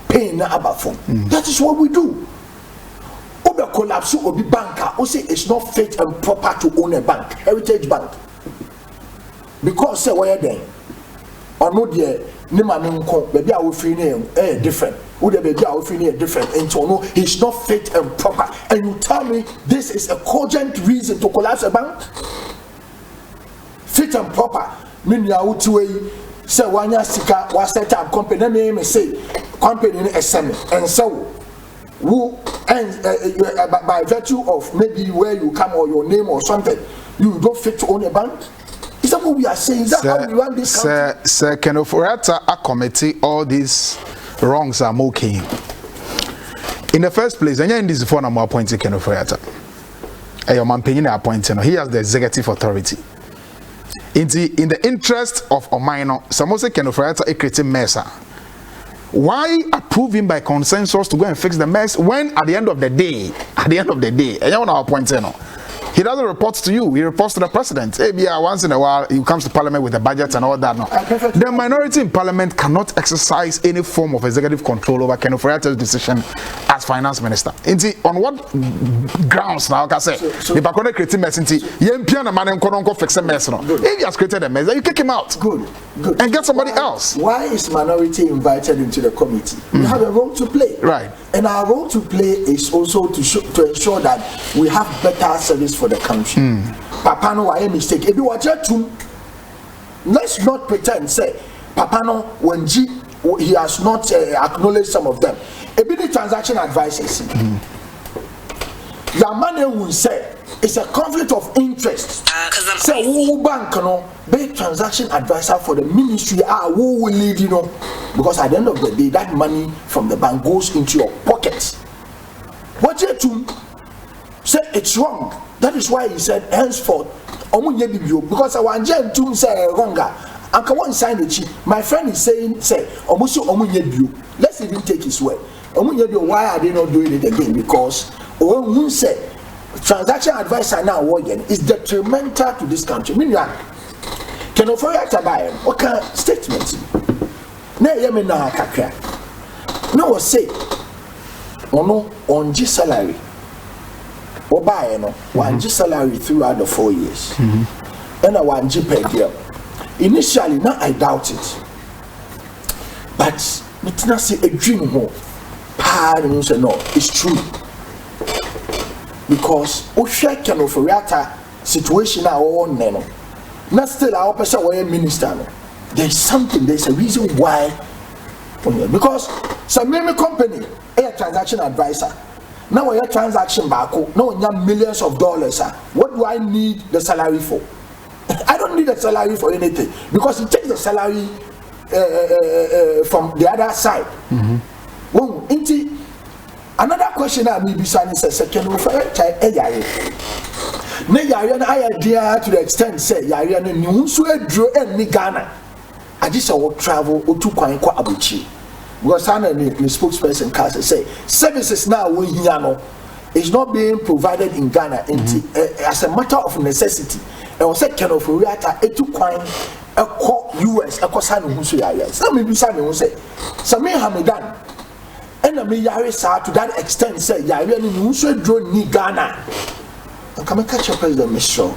pain that is what we do. Collapse or be banker or say it's not fit and proper to own a bank, Heritage Bank. Because say where then or no dear Nimanunko, maybe I will feel different. Would the baby I will feel different and so no, it's not fit and proper. And you tell me this is a cogent reason to collapse a bank? Fit and proper. Mean you are way say one year sika was set up company name say company in a and so who and by virtue of maybe where you come or your name or something, you don't fit to own a bank. Is that what we are saying? Is that how we run this country? Sir, Ken Ofori Attah a committee all these wrongs are mocking. In the first place, and you're in this phone, I'm appointing Ken Ofori Attah. Your man paying appointing. He has the executive authority. In the interest of a minor, some say Ken Ofori Attah a creative mess. Why approve him by consensus to go and fix the mess when at the end of the day, and you want to appoint him? He doesn't report to you, he reports to the president. Once in a while, he comes to parliament with the budget and all that. No. The minority in parliament cannot exercise any form of executive control over Ken Ofori Attah's decision as finance minister. On what grounds now? Can say if I connect creating mess, Yempian man and Kononko fix a mess. If he has created a mess, you kick him out. Good. And get somebody else. Why is minority invited into the committee? We have a role to play. Right. And our role to play is also to ensure that we have better service for the country. Papa no why mistake. If you watch it too, let's not pretend say Papa no when he has not acknowledged some of them. A bit of transaction advisors. Your money will say it's a conflict of interest. Say who bank no be transaction advisor for the ministry who will lead because at the end of the day that money from the bank goes into your pocket. What you to say it's wrong. That is why he said henceforth because I want to say wronger. And come on sign the chief. My friend is saying say let's even take his word. Why are they not doing it again? Because who said transaction advisor now is detrimental to this country. Meaning can offer Attah what kind of statements? Na yemi na kakra. No was say on G salary. Obaye no one G salary throughout the 4 years. And a 1 G per year. Initially, now I doubt it. But I say a dream home. No, it's true. Because Ofori can offer situation our own neno. Not still our person or minister. There's something, there's a reason why. Because some company, a transaction advisor. Now we have transaction back. Now we have millions of dollars. What do I need the salary for? I don't need a salary for anything because it takes the salary from the other side. Another question I may be saying is a second offer. I idea to the extent say Yarian and so drew any Ghana. I just will travel or to Kwankwa Abuchi because I the spokesperson can say services now is not being provided in Ghana as a matter of necessity. And was said, can of Attah a 2 coin a US a Cosano Husu. Some may be something who say, Sami Hamadan, and a Miyari to that extent say, Yarian Husu drone ni Ghana. And come and catch your president, Miss Shaw.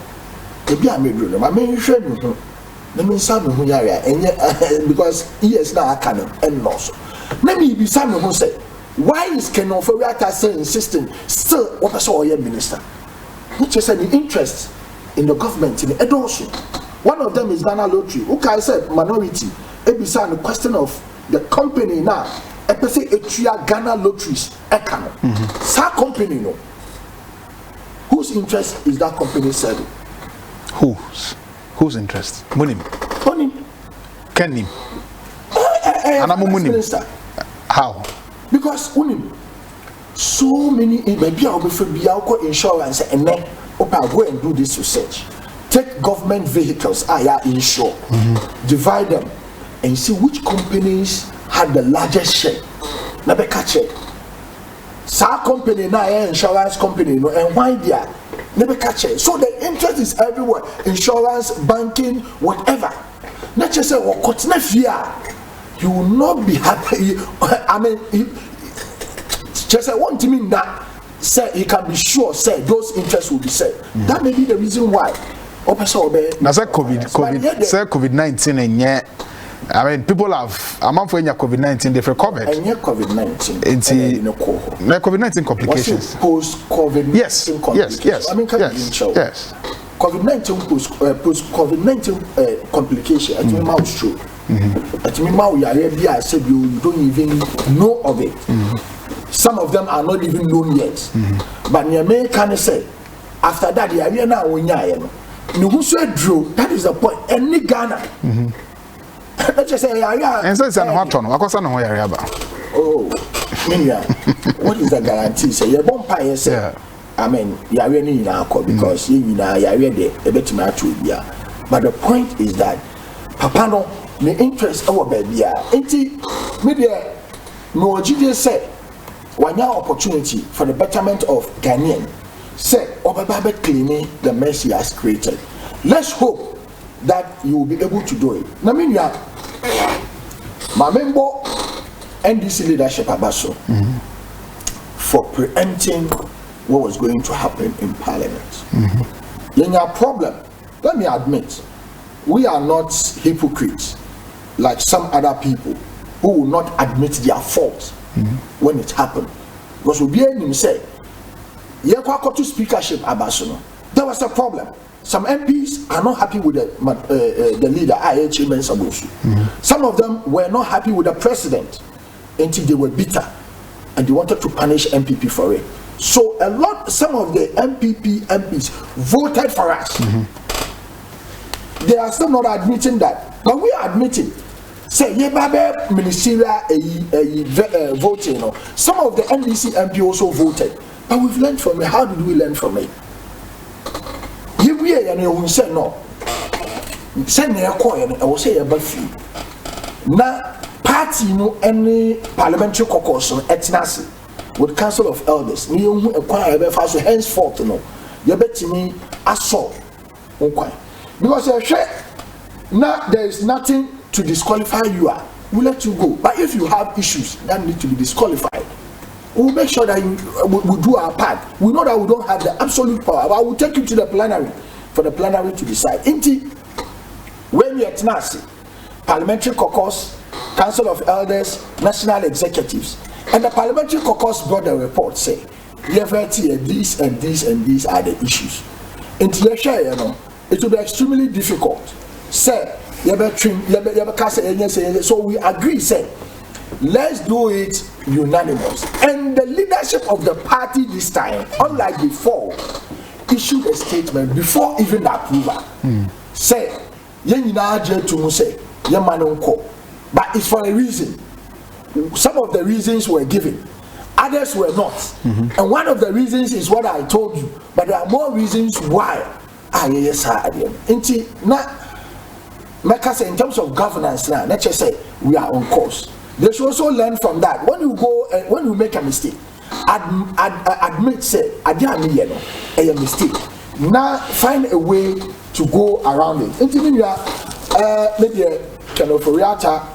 Maybe I may do them. I may share with him. Let me say, and because he is now a canon and also. Let me be someone who say, why is Ken of Attah still insisting, still what I saw your minister? Which is an interest in the government in also. One of them is Ghana Lottery. Okay, said minority. It be the question of the company now. I say a Ghana Lotteries. Sa company no. Whose interest is that company serving? Whose interest? Munim. Kenim. And I'm a minister. How? Because unim. So many maybe I'll be insurance and then go and do this research. Take government vehicles, insure, divide them, and see which companies had the largest share. Never catch it. Sa company now insurance company, and why they are never catch it. So the interest is everywhere. Insurance, banking, whatever. Not just say you will not be happy. I mean, just say one to me that. Say he can be sure say those interests will be said. That may be the reason why. Now say COVID-19 and yeah, I mean people have for COVID-19 they've recovered. And yeah, COVID-19. COVID-19 complications. Post-COVID. Yes. I mean, yes. COVID-19 post-COVID-19 complication. At me mouth true. At me mouth I said you don't even know of it. Some of them are not even known yet. But Nyame can say, after that, the area now when drew, that is the point. Any Ghana. Let's just say, and so it's an hot one. What is the guarantee? Say, you're born by I mean, you are really in our call because you are ready a bit much. But the point is that Papa no, the interest of our baby, media, no, GJ said. One year opportunity for the betterment of Ghanaian. Say, Obababe cleaning the mess he has created. Let's hope that you will be able to do it. Naminya, my member NDC leadership abaso. for preempting what was going to happen in Parliament. In our problem, let me admit, we are not hypocrites like some other people who will not admit their fault when it happened. Because we say, to speakership Abasono, there was a problem. Some MPs are not happy with the leader, IHM Sabosu. Some of them were not happy with the president until they were bitter and they wanted to punish MPP for it. So some of the MPs voted for us. They are still not admitting that, but we are admitting. Say, Yebabe ministerial voting. Some of the NDC MP also voted, but we've learned from it. How did we learn from it? You say no. Send me a coin. I will say about few. Now, party no any parliamentary caucus on etnasi with Council of Elders. Me who acquire a fast henceforth no. You bet me assault. Because now there is nothing to disqualify you. We'll let you go. But if you have issues that need to be disqualified, we'll make sure that we'll do our part. We know that we don't have the absolute power, but we'll take you to the plenary for the plenary to decide. When we are Tenasi, Parliamentary Caucus, Council of Elders, National Executives, and the Parliamentary Caucus brought a report saying, these and these and these are the issues. It will be extremely difficult. So we agree, say, let's do it unanimous. And the leadership of the party this time, unlike before, issued a statement before even the approval. Say, but it's for a reason. Some of the reasons were given, others were not. And one of the reasons is what I told you, but there are more reasons why. In terms of governance now, let's just say we are on course. They should also learn from that. When you go and when you make a mistake, admit, say, I didn't make a mistake. Now find a way to go around it. Maybe kind of Oriata,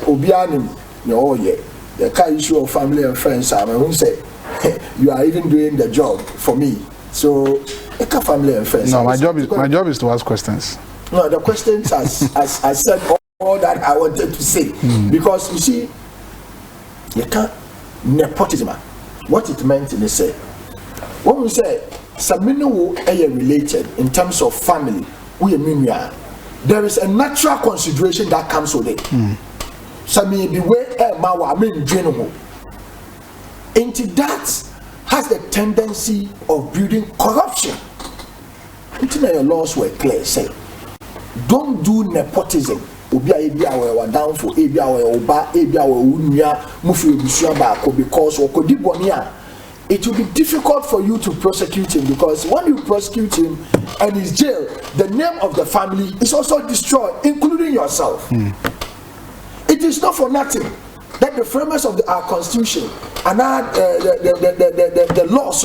Obianim, the kind issue of family and friends. I won't say you are even doing the job for me. So, family and friends. No, my job is to ask questions. No, the questions as I said all that I wanted to say. Because you see, you can't nepotism. What it meant in the say. When we say Samino are related in terms of family, there is a natural consideration that comes with it. Sami be where mawa mean general. Into that has the tendency of building corruption. Internal laws were clear, say, don't do nepotism. Because it will be difficult for you to prosecute him, because when you prosecute him and he's jailed, the name of the family is also destroyed, including yourself. It is not for nothing that the framers of our constitution and the laws,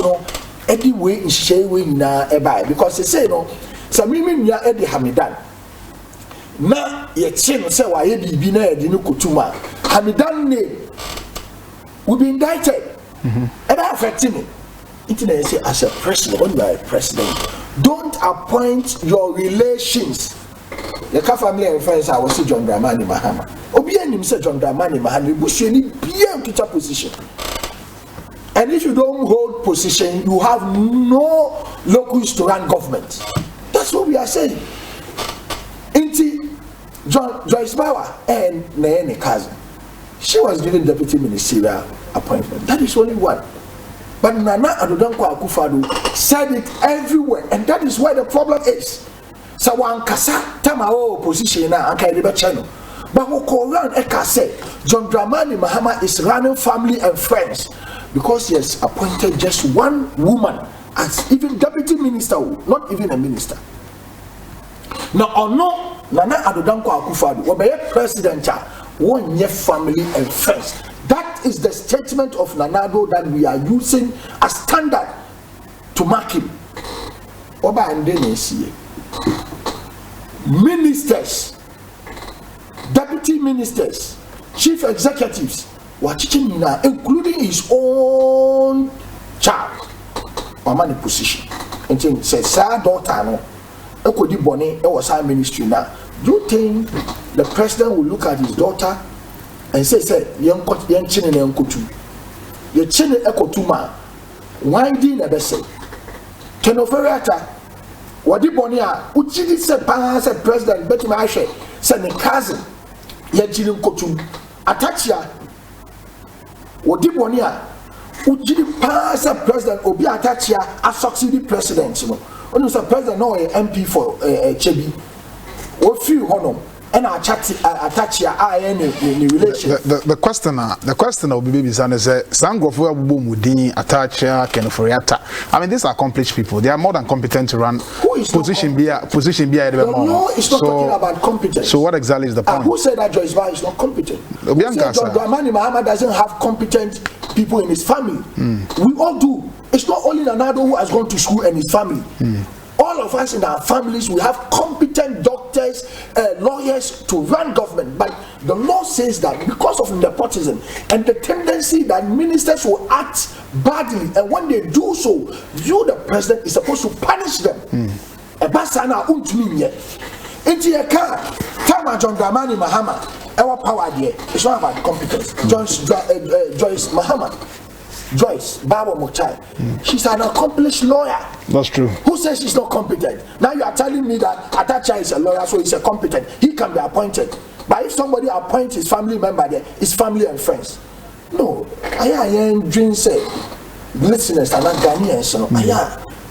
anyway in showing because they say Samimi ya Eddie Hamidan. Na ye chin say why ye be na Eddie Kutuma. Hamidan name will be indicted. About affecting it. Internet say as a president, when you are a president, don't appoint your relations. The family and friends I was John Dramani Mahama. Obianim said John Dramani Mahama Bushini PM teacher position. And if you don't hold position, you have no locus to run government. That's what we are saying. Inti Joyce Bauer and Naene cousin, she was given deputy ministerial appointment. That is only one. But Nana Adodankwa Akufo-Addo said it everywhere, and that is where the problem is. So one kasa tamao position na anka ebe channel. But who call around Eka say John Dramani Mahama is running family and friends because he has appointed just one woman as even deputy minister, not even a minister. Now no Nana Adodankwa Akufo-Addo obey president one year family and friends. That is the statement of Nanado that we are using as standard to mark him. Oba and ministers, deputy ministers, chief executives, including his own child. Mama the position. And says, "Sir, daughter, no, ekodi boni e was our ministry now. Do you think the president will look at his daughter and say, young chine ne yankutu? Your chine ekotu ma. Why did I say? Kenoferiata, what the boni a uchidi se pa se president beti ma ahwe se ne cousin ye chine kotu Attah what the boni a uchidi pa se president obi Attah a succeed president, you know. When you say president no MP for Chebi, what few honor and I chat Attah any relation. The questioner will be baby son is Sangofo Mudin Attah Kenoforiata. I mean, these are accomplished people. They are more than competent to run position be at the moment. No, it's not talking about competence. So what exactly is the point? Who said that Joyce Bar is not competent? John Dramani Mahama doesn't have competent people in his family. We all do. It's not only Nanado who has gone to school and his family. All of us in our families, we have competent doctors, lawyers to run government. But the law says that because of nepotism and the tendency that ministers will act badly, and when they do so, you, the president, is supposed to punish them. Ebasana untumi into your car, Tama John Dramani Mahama, our power there. It's not about competence. Joyce Mahama. Joyce Babo Mochai, she's an accomplished lawyer. That's true. Who says she's not competent? Now you are telling me that Attah is a lawyer, so he's a competent. He can be appointed. But if somebody appoints his family member there, his family and friends. No. I am dream say listeners are not Ghanaians.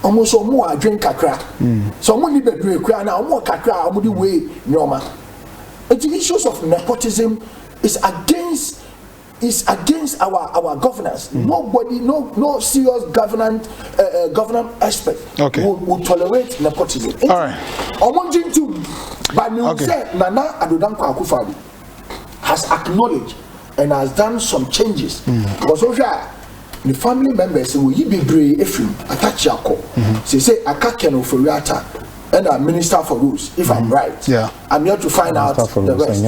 Almost more drink kakra. So money be break now more kakra omudi way nyoma. The issues of nepotism is against our governance. Nobody, no serious government expert will tolerate nepotism. All right. But we say Nana Adodankwa Akufo-Addo has acknowledged and has done some changes. Because the family members will be brave if you attach your call. Say Akakeno Ofori and a minister for rules, if I'm right. Yeah. I'm here to find out the rest.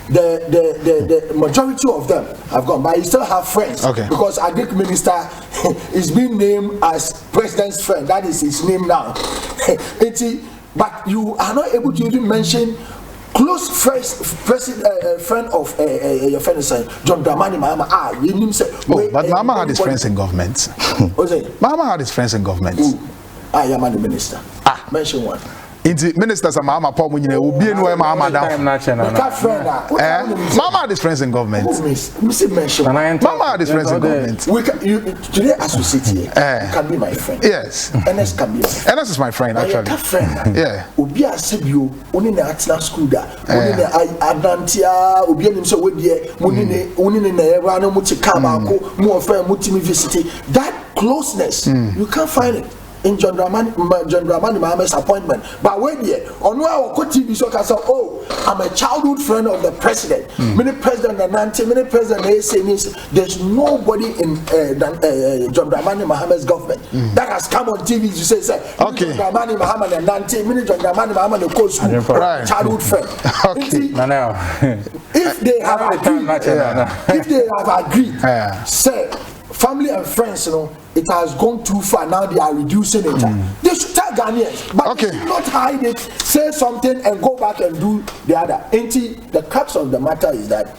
The majority of them have gone, but he still have friends. Because Agric Minister is being named as president's friend. That is his name now. But you are not able to even mention close friend of your friend John Dramani Mahama. But Mahama had his friends in government. Mahama had his friends in government. I am the minister. Mention one. Ministers and Mama Paul Munye will be in where Mama down. Mama had his friends in government. Mama had his friends in government. Today, as we sit here, you can be my friend. Yes. NS can be my friend. NS is my friend, actually. Yeah. Ubia Sebio, only in the school da, only in the Advantia, Ubia himself with the Munine, Rano Mutikama, more friend Mutimi visiting. That closeness, you can't find it in John Dramani Mahama's appointment. But wait here, on our TV so I'm a childhood friend of the president. Many president Nanti, many president there's nobody in John Dramani Mahama's government that has come on TV to say John Dramani Mahama and Nanti, many John Dramani Mahama the coach, childhood friend. If they have agreed, say family and friends, it has gone too far. Now they are reducing it. They should tell Ghanaians, but they should not hide it, say something and go back and do the other. The crux of the matter is that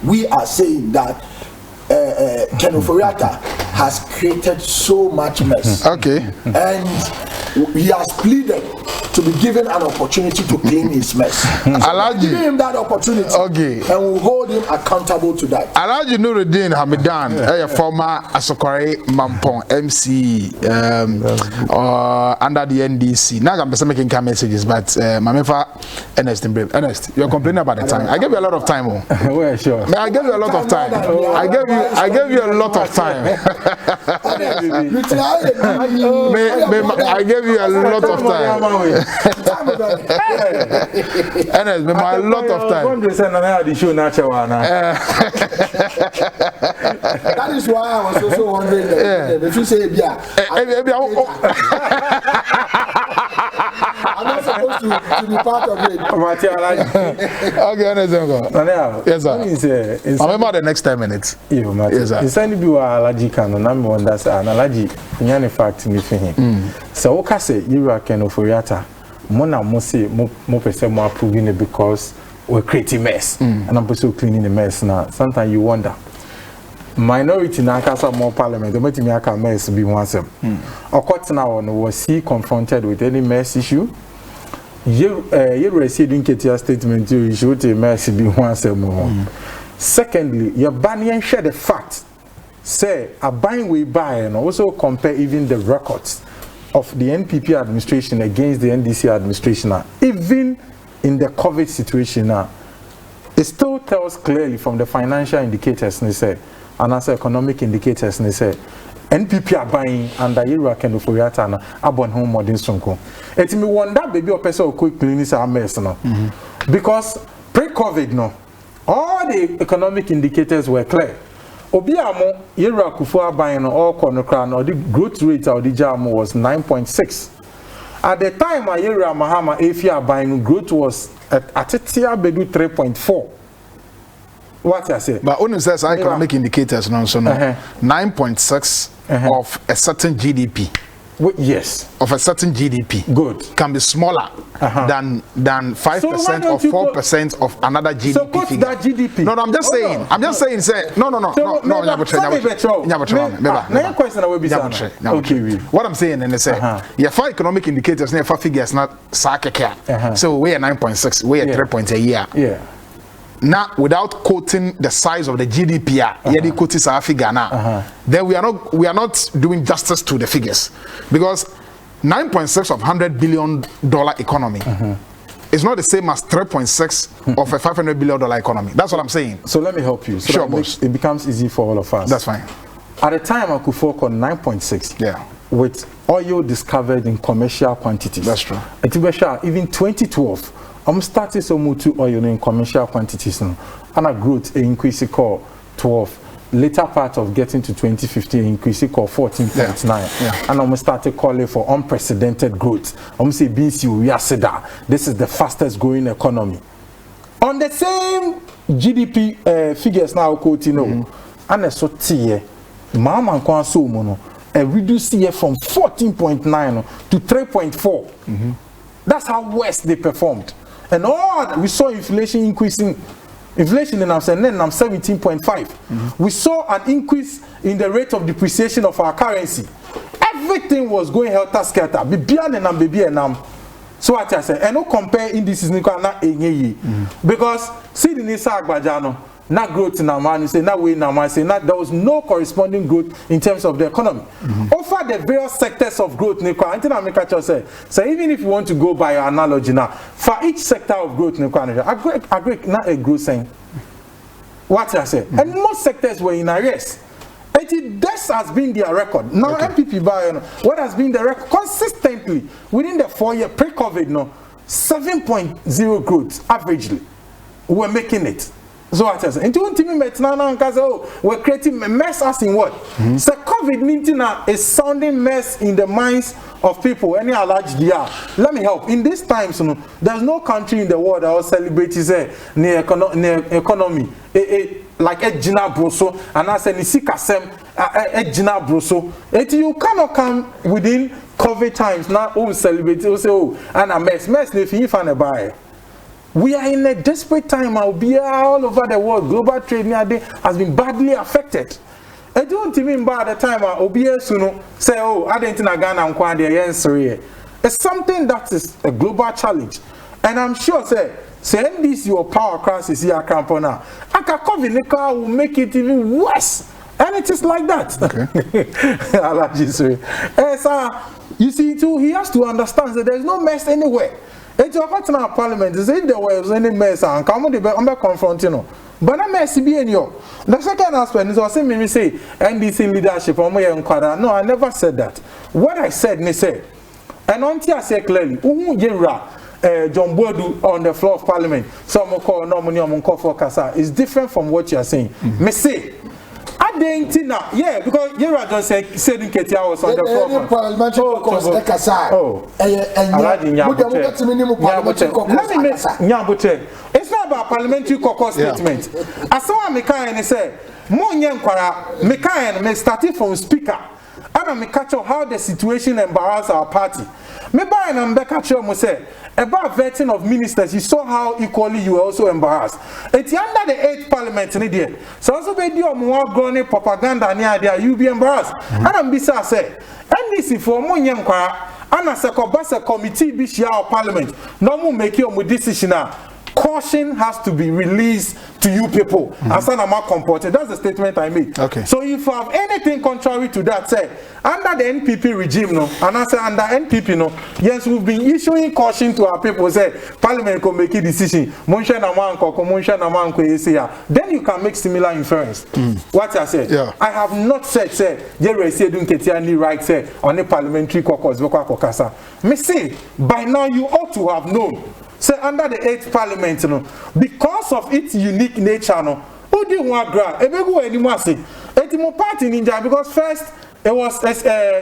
we are saying that Kenoforiata has created so much mess. And he has pleaded to be given an opportunity to clean his mess. Give him that opportunity, and we'll hold him accountable to that. Alaji Nuruddin Hamidan, a former Asokore Mampong MC under the NDC. Now I'm making messages, but Mamefa Ernest, you're complaining about the time. I gave you a lot of time. Well, sure. I gave you a lot of time. I gave you a lot of time. I gave you a lot of time. And a lot of time. That is why I was also wondering if you say I'm not supposed to be part of it. Okay, yes, sir. I'm about the next 10 minutes. Yes, sir. It's only be allergic and I'm wonder an allergy. In fact, me for him. So, okay, say you are kind of Ofori. Mona Mosi mo person more approving it because we're creating mess, and I'm also cleaning the mess now. Sometimes you wonder. Minority na kasa more parliament, the meeting aka mess be one sem. Or court now was he confronted with any mess issue? You receiving Ketia statement you should a mess be one sem. Secondly, your banning share the fact. Say a buying we buy and also compare even the records of the NPP administration against the NDC administration. Even in the COVID situation now, it still tells clearly from the financial indicators they say, and as economic indicators they say, NPP are buying under Iraq and Ofori na abon home modern sonko. It me wonder baby or person quick cleaning our mess now. Because pre-COVID no, all the economic indicators were clear. Obiamo Iraq Kufuor buying all corner crown or the growth rate of the jam was 9.6. At the time Iraq Mahama Afia buying growth was at a tier bedu 3.4. What I say? But only says economic indicators no so no 9.6 of a certain GDP. Yes, of a certain GDP. Good. Can be smaller than 5% or 4% of another GDP. So what's that GDP? No, I'm just saying. I'm just saying. Say no. Okay. What I'm saying and say, yeah, for economic indicators, near for figures not sakeka. So we are 9.6, we are 3 a year. Yeah. Now, without quoting the size of the GDP, then we are not doing justice to the figures, because 9.6 of $100 billion economy is not the same as 3.6 of a $500 billion economy. That's what I'm saying. So let me help you. So sure, boss. It becomes easy for all of us. That's fine. At the time, I could focus on 9.6. Yeah. With oil discovered in commercial quantities. That's true. Even 2012. I'm starting so much to oil in commercial quantities now, and a growth increase call 12. Later part of getting to 2015 increase call 14.9. And I'm started calling for unprecedented growth. I'm say BC we are said that this is the fastest growing economy. On the same GDP figures now, and a sort of mama and so mono and reduce here from 14.9 to 3.4. That's how West they performed. And all we saw inflation increasing, inflation in I'm 17.5. We saw an increase in the rate of depreciation of our currency. Everything was going helter skelter. So what I say, and no compare indices because see the Nisa Agbajano, not growth in our man, say not way in our man, say not there was no corresponding growth in terms of the economy. Offer the various sectors of growth, so even if you want to go by your analogy now, for each sector of growth, agree not a growth saying. What I say, and most sectors were in arrest. This has been their record. Now MPP by what has been the record consistently within the 4-year pre-COVID 7.0 growth averagely. We're making it. So what I say, and we're creating a mess as in what? So COVID-19 is sounding mess in the minds of people. Any large year. Let me help. In these times, there's no country in the world that will celebrate near economy. Like a Gina Broso, and I said, Nisikasem, a Gina Broso. You cannot come within COVID times now. Celebrate, and a mess, if you find a buyer. We are in a desperate time. I'll be all over the world. Global trade has been badly affected. I don't even by the time I'll be say, I didn't know Ghana and Kwadi answer. It's something that is a global challenge, and I'm sure say this your power crisis here campona. COVID will make it even worse, and it is like that. Okay. You see, too, he has to understand that there is no mess anywhere. It's your parliament. If there was any mess, and come on, I'm confronting. But I'm mess be in you. The second aspect is also me say NDC leadership. No, I never said that. What I said, me say, and until I say clearly, John Bodu on the floor of parliament, some call nominee call for Kasa is different from what you are saying. Me say, I Adentina, yeah, because Yera just said Ketia was on the program. Parliamentary caucus, it's not about parliamentary caucus statement. As someone Mikayan said, Monyan Kwara, Mikayan may start from speaker. And I catch up how the situation embarrass our party. Me buy and catch up say about vetting of ministers. You saw how equally you were also embarrassed. It's under the 8th parliament in India. So also be do more growing propaganda near there. You be embarrassed. And I'm bisa say NDC for Monyan Kwara and as a Kobasa committee be share parliament. No more make your decision now. Caution has to be released to you people. As an amount comported. That's the statement I made. Okay. So if you have anything contrary to that, say under the NPP regime, no, and I say under NPP, no, yes, we've been issuing caution to our people. Say Parliament can make a decision. Then you can make similar inference. What I said, I have not said, say, you right, say on the parliamentary caucus, me say by now you ought to have known. Say under the 8th parliament, you know, because of its unique nature, no, who do you want grant? Ebegu anymore say, etimo party ninja because first it was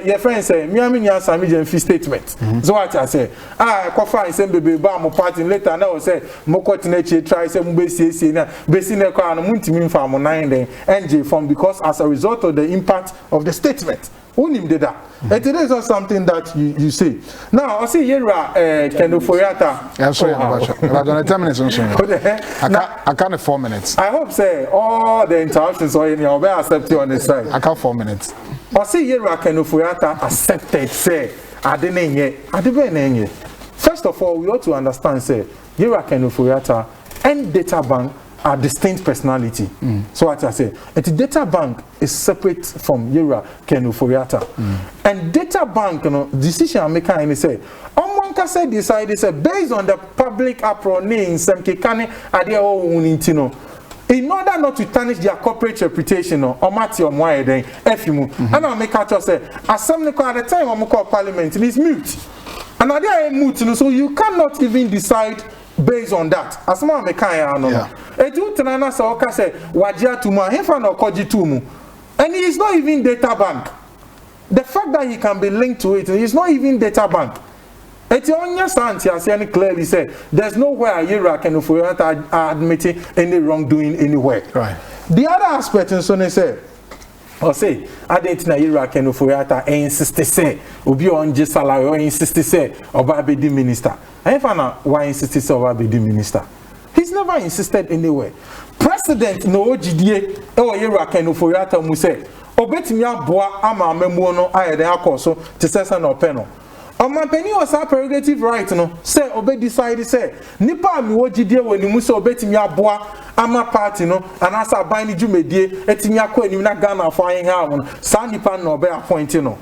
your friend say, Miami Sami free statement. So what I say, Kofa is saying baby mo party later now say Moko Tineche try say Mbesi na Besine kwa no muntimi fa mo 9 then NJ form because as a result of the impact of the statement. Unim did that. It is not something that you say. Now, I see Yera Kendo Foyata. I'm sorry, about 10 minutes. I can't 4 minutes. I hope say all the interruptions or any will accept you on this side. I can't 4 minutes. I see Yera Kendo Foyata accepted say Adenye. First of all, we ought to understand say Yera Kendo Foyata and Data Bank are distinct personality. So what I say, the data bank is separate from Yera Kenu Foriata. And data bank, you know, decision maker and say, Omonka said decided say based on the public approach some kekane ade o unintino. In order not to tarnish their corporate reputation, or mati or moye then efimu. And I make a say, as some at the time I'm call parliament, it is mute. And I are mute, so you cannot even decide based on that. As ma me kan no. Eju tenana sa oka say wajia tumu hefa na okoji tumu. And he is not even data bank. The fact that he can be linked to it, he is not even data bank. Etionya Santi has clearly said there's nowhere Yera can admitting any wrongdoing anywhere. Right. The other aspect in so say or say I didn't know Yera can insist say obi on just salary or insist say oba be the minister. I find why insist say oba be the minister. He's never insisted anywhere. President no OGDA or Yera can mu say obetimi aboa ama memu no ayede akoso te sesa no peno. My penny was a prerogative right, no. Say, obey decided, say, Nipa mi wojidie when you must obey me a boa, ama party, no, and as a binding jumedie, etimia kweni na Ghana flying harmon, Sanipan no bear pointing, no.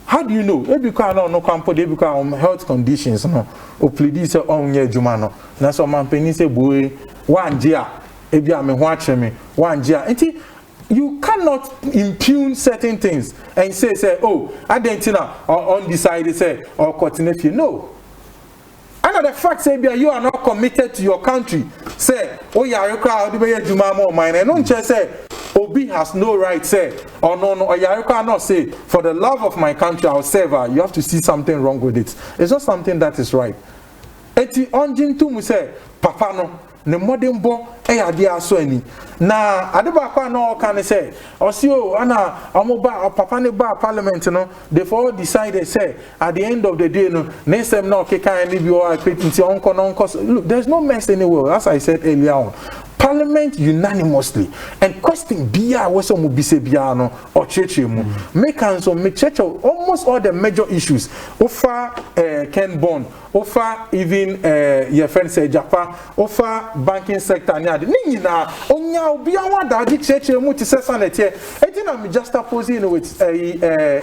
How do you know? Ebuka no campo, Ebuka health conditions, no, or please on ye Jumano. That's what my penny say, boy, 1 year, Ebia me watch me, 1 year. You cannot impugn certain things and say, oh, Argentina or undecided, say, or continue. No. Another fact, say, you are not committed to your country. Say, oh, you are a crowd, you more mine. And don't just say, Obi has no right, say, or no, or you cannot say, for the love of my country, I'll save her. You have to see something wrong with it. It's not something that is right. Eti onjin tu mu say, Papa no. Ne modern bo ade aso ani na ade ba kwa na kan say osio ana amoba papa ne ba parliament no they for decided say at the end of the day no nesem na okekan ni bi o akwetinti onko no onko. Look, there's no mess anywhere. As I said earlier on, Parliament unanimously and question bia was some bise bia no or church mu make so make church almost all the major issues offer Ken Bond offer even your friend say Japan offer banking sector ni ade ni nyina onya obi an da di church mu ti say sanete e na me just opposing with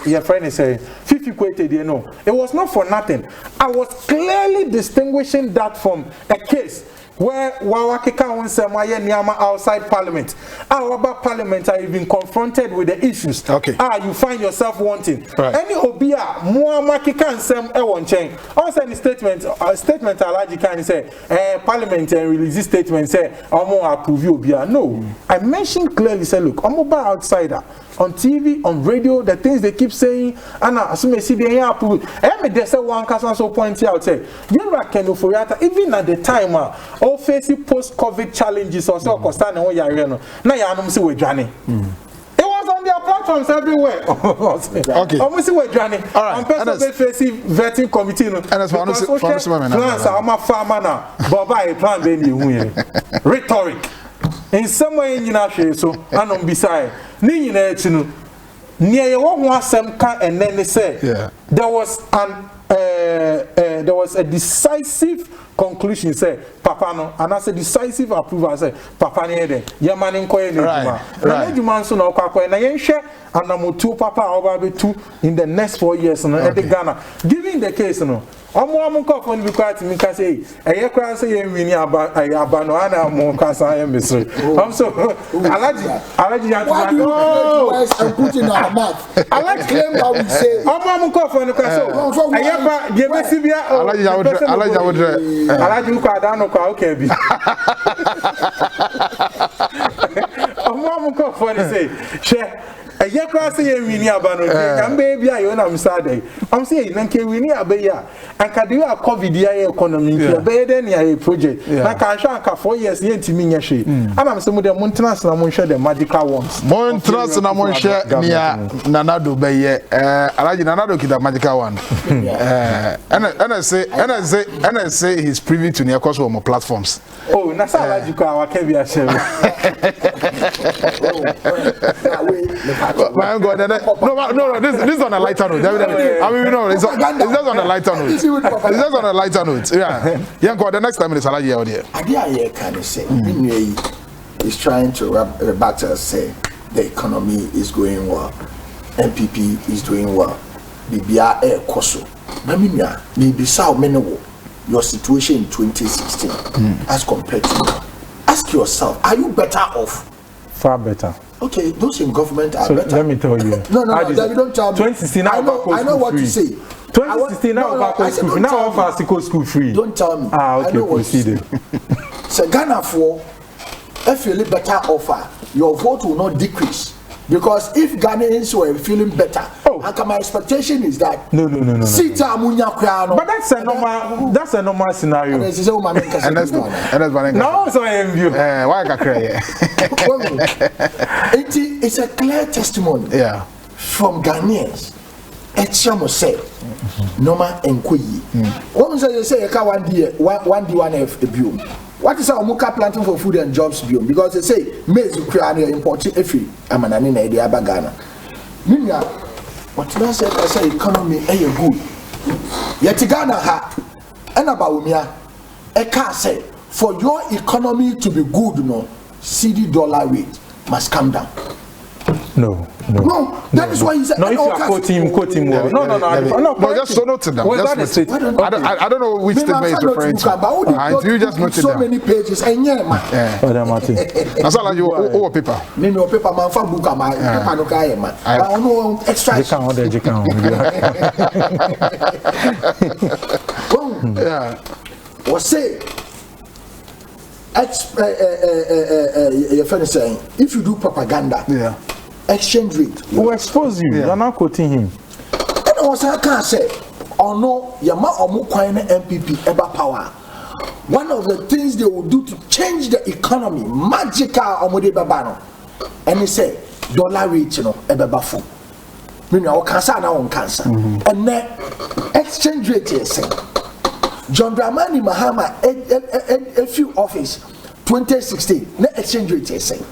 your friend say 50 quoted you know it was not for nothing. I was clearly distinguishing that from a case where Wawakika on Samaya Niama outside Parliament. Our Parliament are even confronted with the issues. Okay. You find yourself wanting. Right. Any Obia, Muamakika and Sam Ewon Chain. Also, any statement Alaji can say, Parliament and release this statement say, Omo approve you Obia. No. I mentioned clearly, say, look, Omo ba outsider. On TV, on radio, the things they keep saying, and as you see, they are approve. They say one person so point out, say, even at the time, all facing post-COVID challenges or so, concern on your arena. Now, you are see Johnny. It was on their platforms everywhere. Okay. Almost with Johnny. All right. On person facing vetting committee. And as far as plans are my farmer now. Baba, plan then rhetoric. In some way, in your so, and on beside. Near one some can and then they say there was a decisive conclusion say Papa no and I said decisive approval say Papa ne de ye man nkoye ne djuma na djuma nso na okwa na ye hwe anamotu Papa oba betu in the next 4 years no e de Ghana given the case no omo ko fon bi kwat mi ka say eye kwa say ye wini aba no ana mo ka say ye misri so alaji ya and put in our mouth alaji claim that we say omo ko fon ka so eye ba je besi bia alaji ko adano kwa okay bi omo ko fon say she eye kwa say ye wini aba no nyam be bia yo na msade am say na nke wini aba ya anka dey a covid ya economy ya be dey na a project na ka hwa anka 4 years ye ntimi nya hwe ana mse mu de montras na mo hwe the magical ones montras na mo hwe nia nanado be ye alaji nanado kida magical one and say he's privy to near course of platforms na sa alaji ko awaka bia share my God, no, this is on a lighter note. I mean, no, it's just on a lighter note. It's just on a lighter note. Yeah, God, the next time it's Alaji out here. Idea can say, is trying to rebut us, say the economy is going well, MPP is doing well, BBR air koso. Namina, maybe Sao Menewo, your situation in 2016 as compared to now. Ask yourself, are you better off? Far better. Okay, those in government are so better. Let me tell you. No, don't tell me. 2016 I know what to say. 2016 now offer school free. Don't tell me. Okay, proceed. So Ghana for if you better offer, your vote will not decrease. Because if Ghanaians were feeling better, my expectation is that but that's a normal scenario. No, so I am you. Why I cry? It's a clear testimony from Ghanaians. Echamo say normal enquiry. One say you can one F biom. What is our muka planting for food and jobs biom? Because they say maize Ukraine importing every amanani na ide abagana. Minya what na say economy good. Yet Ghana ha and about umia e can say for your economy to be good no CD dollar rate must come down. No, that is why he said. No, if you are quoting well. No, just so note them. I don't know which statement is referring to. You just noted so many pages and that's all you over paper. No paper man for book am paper no kai man. I know extra. You can. Yeah. Was say your friend is saying if you do propaganda, exchange rate will expose you. You're not quoting him. And also I can say, oh no, Yama Omu Kwine MPP ever power. One of the things they will do to change the economy, magical Omode Babano. And he say, dollar rate, ebe bafu. Meaning our cancer now on cancer. And then exchange rate is saying. John Dramani Mahama a few office 2016 net exchange rate is saying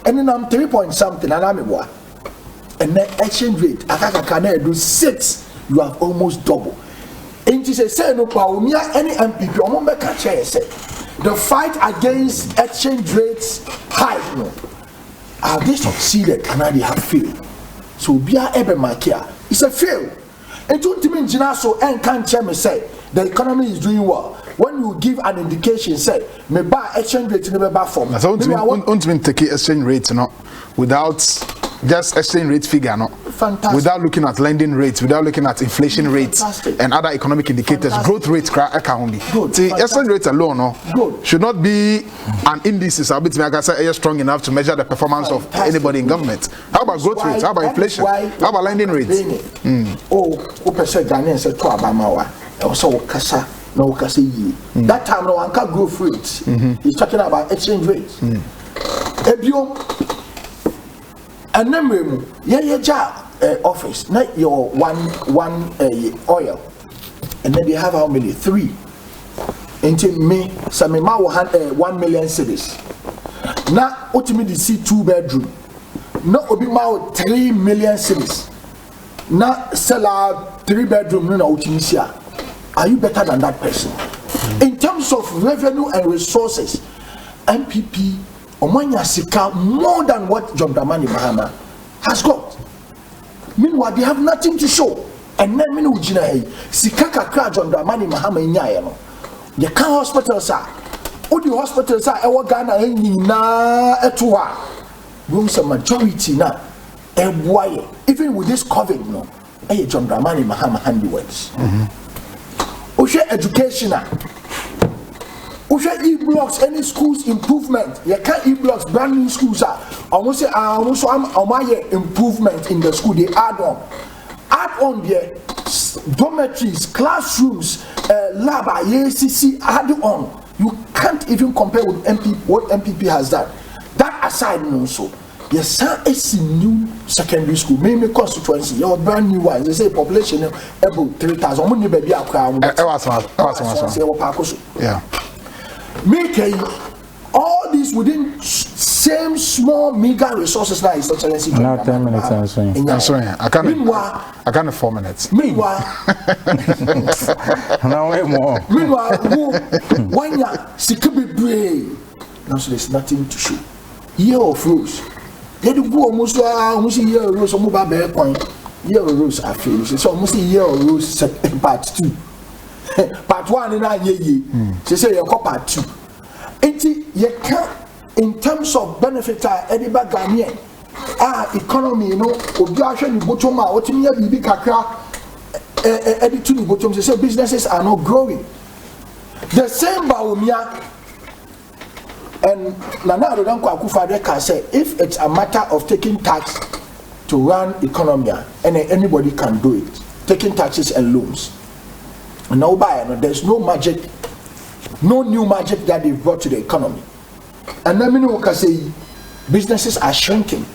and then I'm 3 point something and I'm a and net exchange rate akaka can do 6 you have almost double and you say no power me any MPP omo make a chair say the fight against exchange rates high no have they succeeded and they have failed so bia ebe makia it's a fail. And don't mean so and can't tell me say the economy is doing well. when you give an indication, say, me buy exchange rate in the buy form. So don't take exchange rate, no, without just exchange rate figure, no. Fantastic. Without looking at lending rates, without looking at inflation rates and other economic indicators, growth rates account. See, exchange rate alone, no, should not be an indices. I'll be strong enough to measure the performance of anybody in government. How about growth rates? How about inflation? How about lending rates? Oh, Ghanaian said to Abamawa, also Kasa, no Kasa. That time, no one can growth rates. He's talking about exchange rates. And then office, not your one oil, and then they have how many? 3. Into me, some will have 1 million cedis. Now, ultimately, see 2-bedroom. Not obi ma 3 million cedis. Now, sell out 3-bedroom. No, ultimately, are you better than that person? In terms of revenue and resources, MPP Omanya Sika more than what John Dramani Mahama has got. Meanwhile, they have nothing to show. And then Minu Jina Sika Kakra John Dramani Mahama Inyayano. The car hospitals are all the hospitals are our Ghana na etua. Rooms a majority now. Even with this COVID, no, John Dramani Mahama handiworks. Educational. E-blocks, any schools improvement. You can't e-blocks, brand new schools are almost improvement in the school. They add on the dormitories, classrooms, lab, ACC, add on. You can't even compare with what MPP has done. That aside, also, yes, it's a new secondary school, maybe constituency, your brand new one. They say population about 3,000. Yeah. Make all these within same small meager resources that is excellency. Now 10 minutes answering. I can't 4 minutes. Meanwhile, now way more. Meanwhile, when you secure brave, now so there's nothing to show. Year of rose. They do go almost a year of rose or move back bear point. Year of rose I feel so almost a year of rose part 2. Part 1 in a year. She say you part 2. You can't, in terms of benefit, anybody Ghanaian, economy, you know, obligation, botoma, what you mean, big kakra, editing bottom, they say businesses are not growing. The same Baumia and Nana Rodanko Akufo-Addo can say, if it's a matter of taking tax to run economy, and anybody can do it, taking taxes and loans. Now, there's no magic, no new magic that they've brought to the economy. And then we can say businesses are shrinking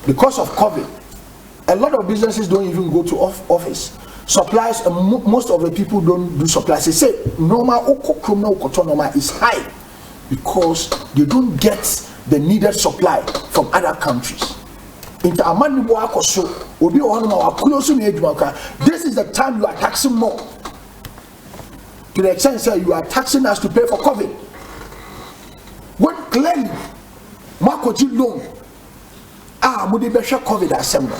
because of COVID. A lot of businesses don't even go to office. Supplies, most of the people don't do supplies. They say normal is high because they don't get the needed supply from other countries. This is the time you are taxing more. To the extent that you are taxing us to pay for COVID. When clearly, Makoji loan, COVID assembly.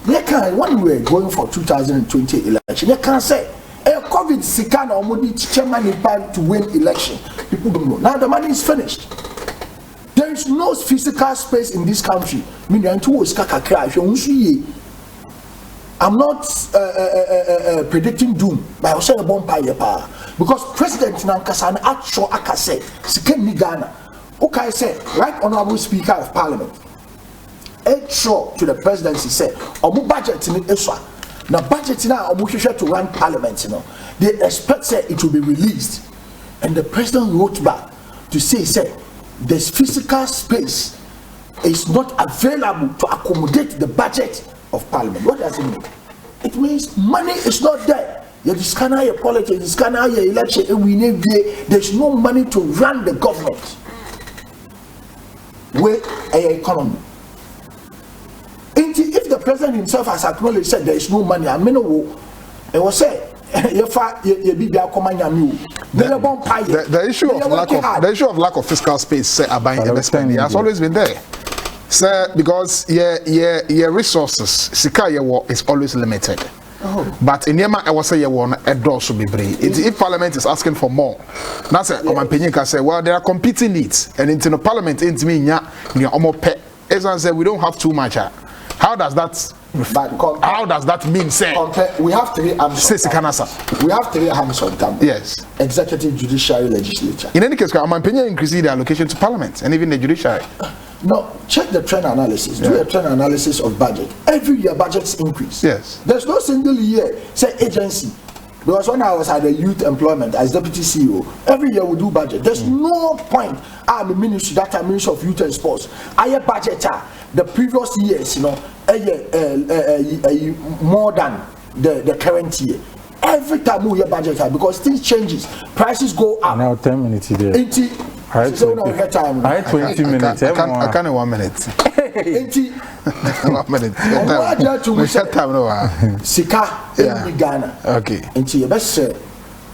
They can't, when we were going for 2020 election, they can't say, COVID sikan or modi chairman to win election. People don't know. Now the money is finished. There is no physical space in this country. I'm not predicting doom, but I'll say a bomb power because President Nankasan actual Akase, Siken Ghana. Okay, say, right honorable Speaker of Parliament, sure to the presidency said, Omu budget in Iswa. Now, budget now, Omu to run Parliament, you know. They expect say it will be released. And the president wrote back to say, there's physical space is not available to accommodate the budget of Parliament. What does it mean? It means money is not there. There's politics, there's election, there's no money to run the government with an economy. If the president himself has acknowledged said there is no money, I mean, it was said. The issue of lack of fiscal space has always been there. Sir, because your resources, Sika is always limited. But in Yema, I was say you want a door should be brave. If Parliament is asking for more, that's it. My opinion can say, well, there are competing needs, and into the Parliament, into me, as I said, we don't have too much. How does that? How does that mean? Say we have three arms. We have three arms of government. Yes. Executive, judiciary, legislature. In any case, my opinion increasing the allocation to Parliament and even the judiciary. No, check the trend analysis. Do a trend analysis of budget. Every year, budgets increase. Yes. There's no single year, say agency. Because when I was at the youth employment as deputy CEO, every year we do budget. There's no point. I'm the ministry, that time Ministry of Youth and Sports. I have budget the previous years, more than the current year. Every time we have budget because things changes, prices go up. Now 10 minutes there. I had 20 minutes. I can't 1 minute. 1 minute. Sika in Ghana. Okay. Into your best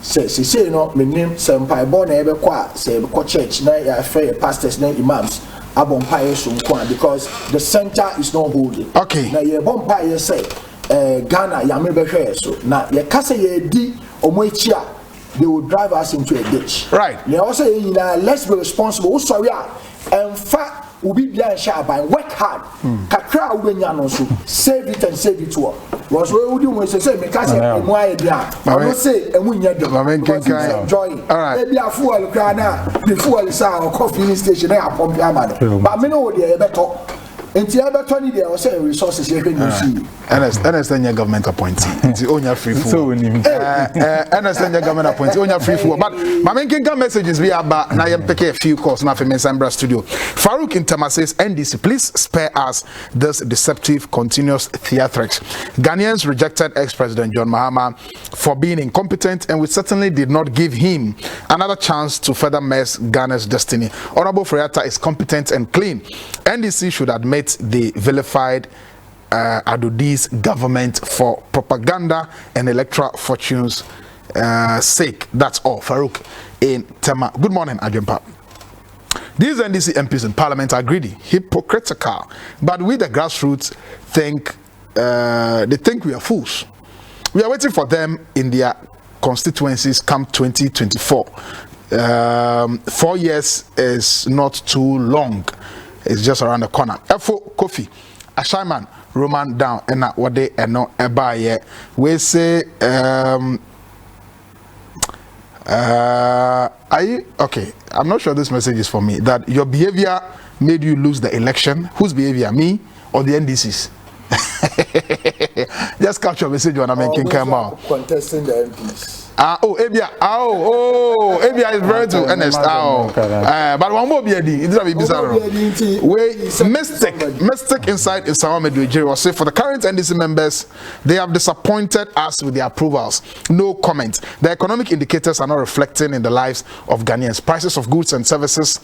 say no, my name, Senpai born ever qua, say, church, now afraid pastors, now imams, abon pious because the center is not holding. Okay. Now your bonfire say, Ghana, Yamebe, so now your casa ye di omoichia. They will drive us into a ditch. Right. They also let's be responsible. Sorry, in fact, we'll be behind sharp and work hard. Kakra ubenyano so save it and save it to us. Was we would do when say because more idea. I will say and we need them. Enjoy. All right. Maybe a fuel grana, the fuel is our coffee station. I pump your money. But me know the better. Enti Everton there was say resources here when you see. Understand your government appointee. It's only free food. So understand your government appointee. Only free food. But my main messages we about now. I pick a few calls now from Sambra studio. Farouk in Tama says, NDC, please spare us this deceptive, continuous theatrics. Ghanaians rejected ex-president John Mahama for being incompetent, and we certainly did not give him another chance to further mess Ghana's destiny. Honorable Attah is competent and clean. NDC should admit the vilified Adodi's government for propaganda and electoral fortunes sake. That's all. Farouk in Tema. Good morning, Ajempa. These NDC MPs in Parliament are greedy, hypocritical, but we the grassroots think they think we are fools. We are waiting for them in their constituencies come 2024. 4 years is not too long. It's just around the corner. Efo Kofi, Ashaiman, Roman down, and not what they and no ebaye. We say, are you okay? I'm not sure this message is for me. That your behavior made you lose the election. Whose behavior, me or the NDCs? Just catch your message when I'm making come out. Contesting the MPs. Ebia is very too honest. But one more BD. It's a bit bizarre. Mystic inside is Sama Medujiri was say for the current NDC members, they have disappointed us with their approvals. No comment. The economic indicators are not reflecting in the lives of Ghanaians. Prices of goods and services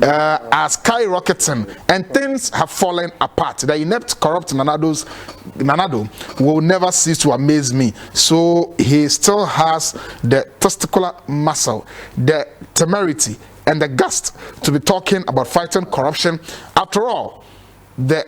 are skyrocketing, and things have fallen apart. The inept, corrupt Nanado will never cease to amaze me. So he still has the testicular muscle, the temerity, and the gust to be talking about fighting corruption. After all the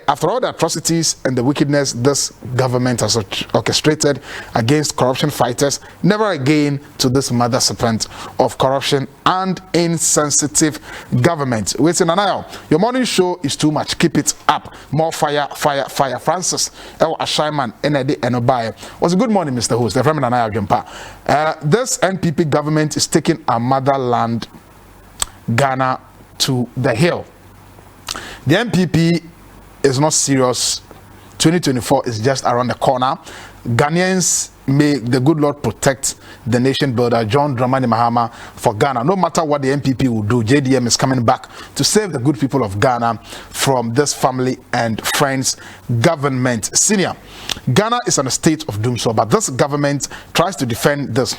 atrocities and the wickedness this government has orchestrated against corruption fighters, never again to this mother serpent of corruption and insensitive government. Waiting an eye. Your morning show is too much. Keep it up. More fire, fire, fire. Francis Ashaiman Enedi Enobaye. Was a good morning, Mr. Host. The Fremen and I Jumpa. This NPP government is taking our motherland, Ghana, to the hill. The NPP is not serious. 2024 is just around the corner. Ghanaians, may the good Lord protect the nation builder John Dramani Mahama for Ghana. No matter what the NPP will do, JDM is coming back to save the good people of Ghana from this family and friends government. Senior, Ghana is in a state of doom, but this government tries to defend this.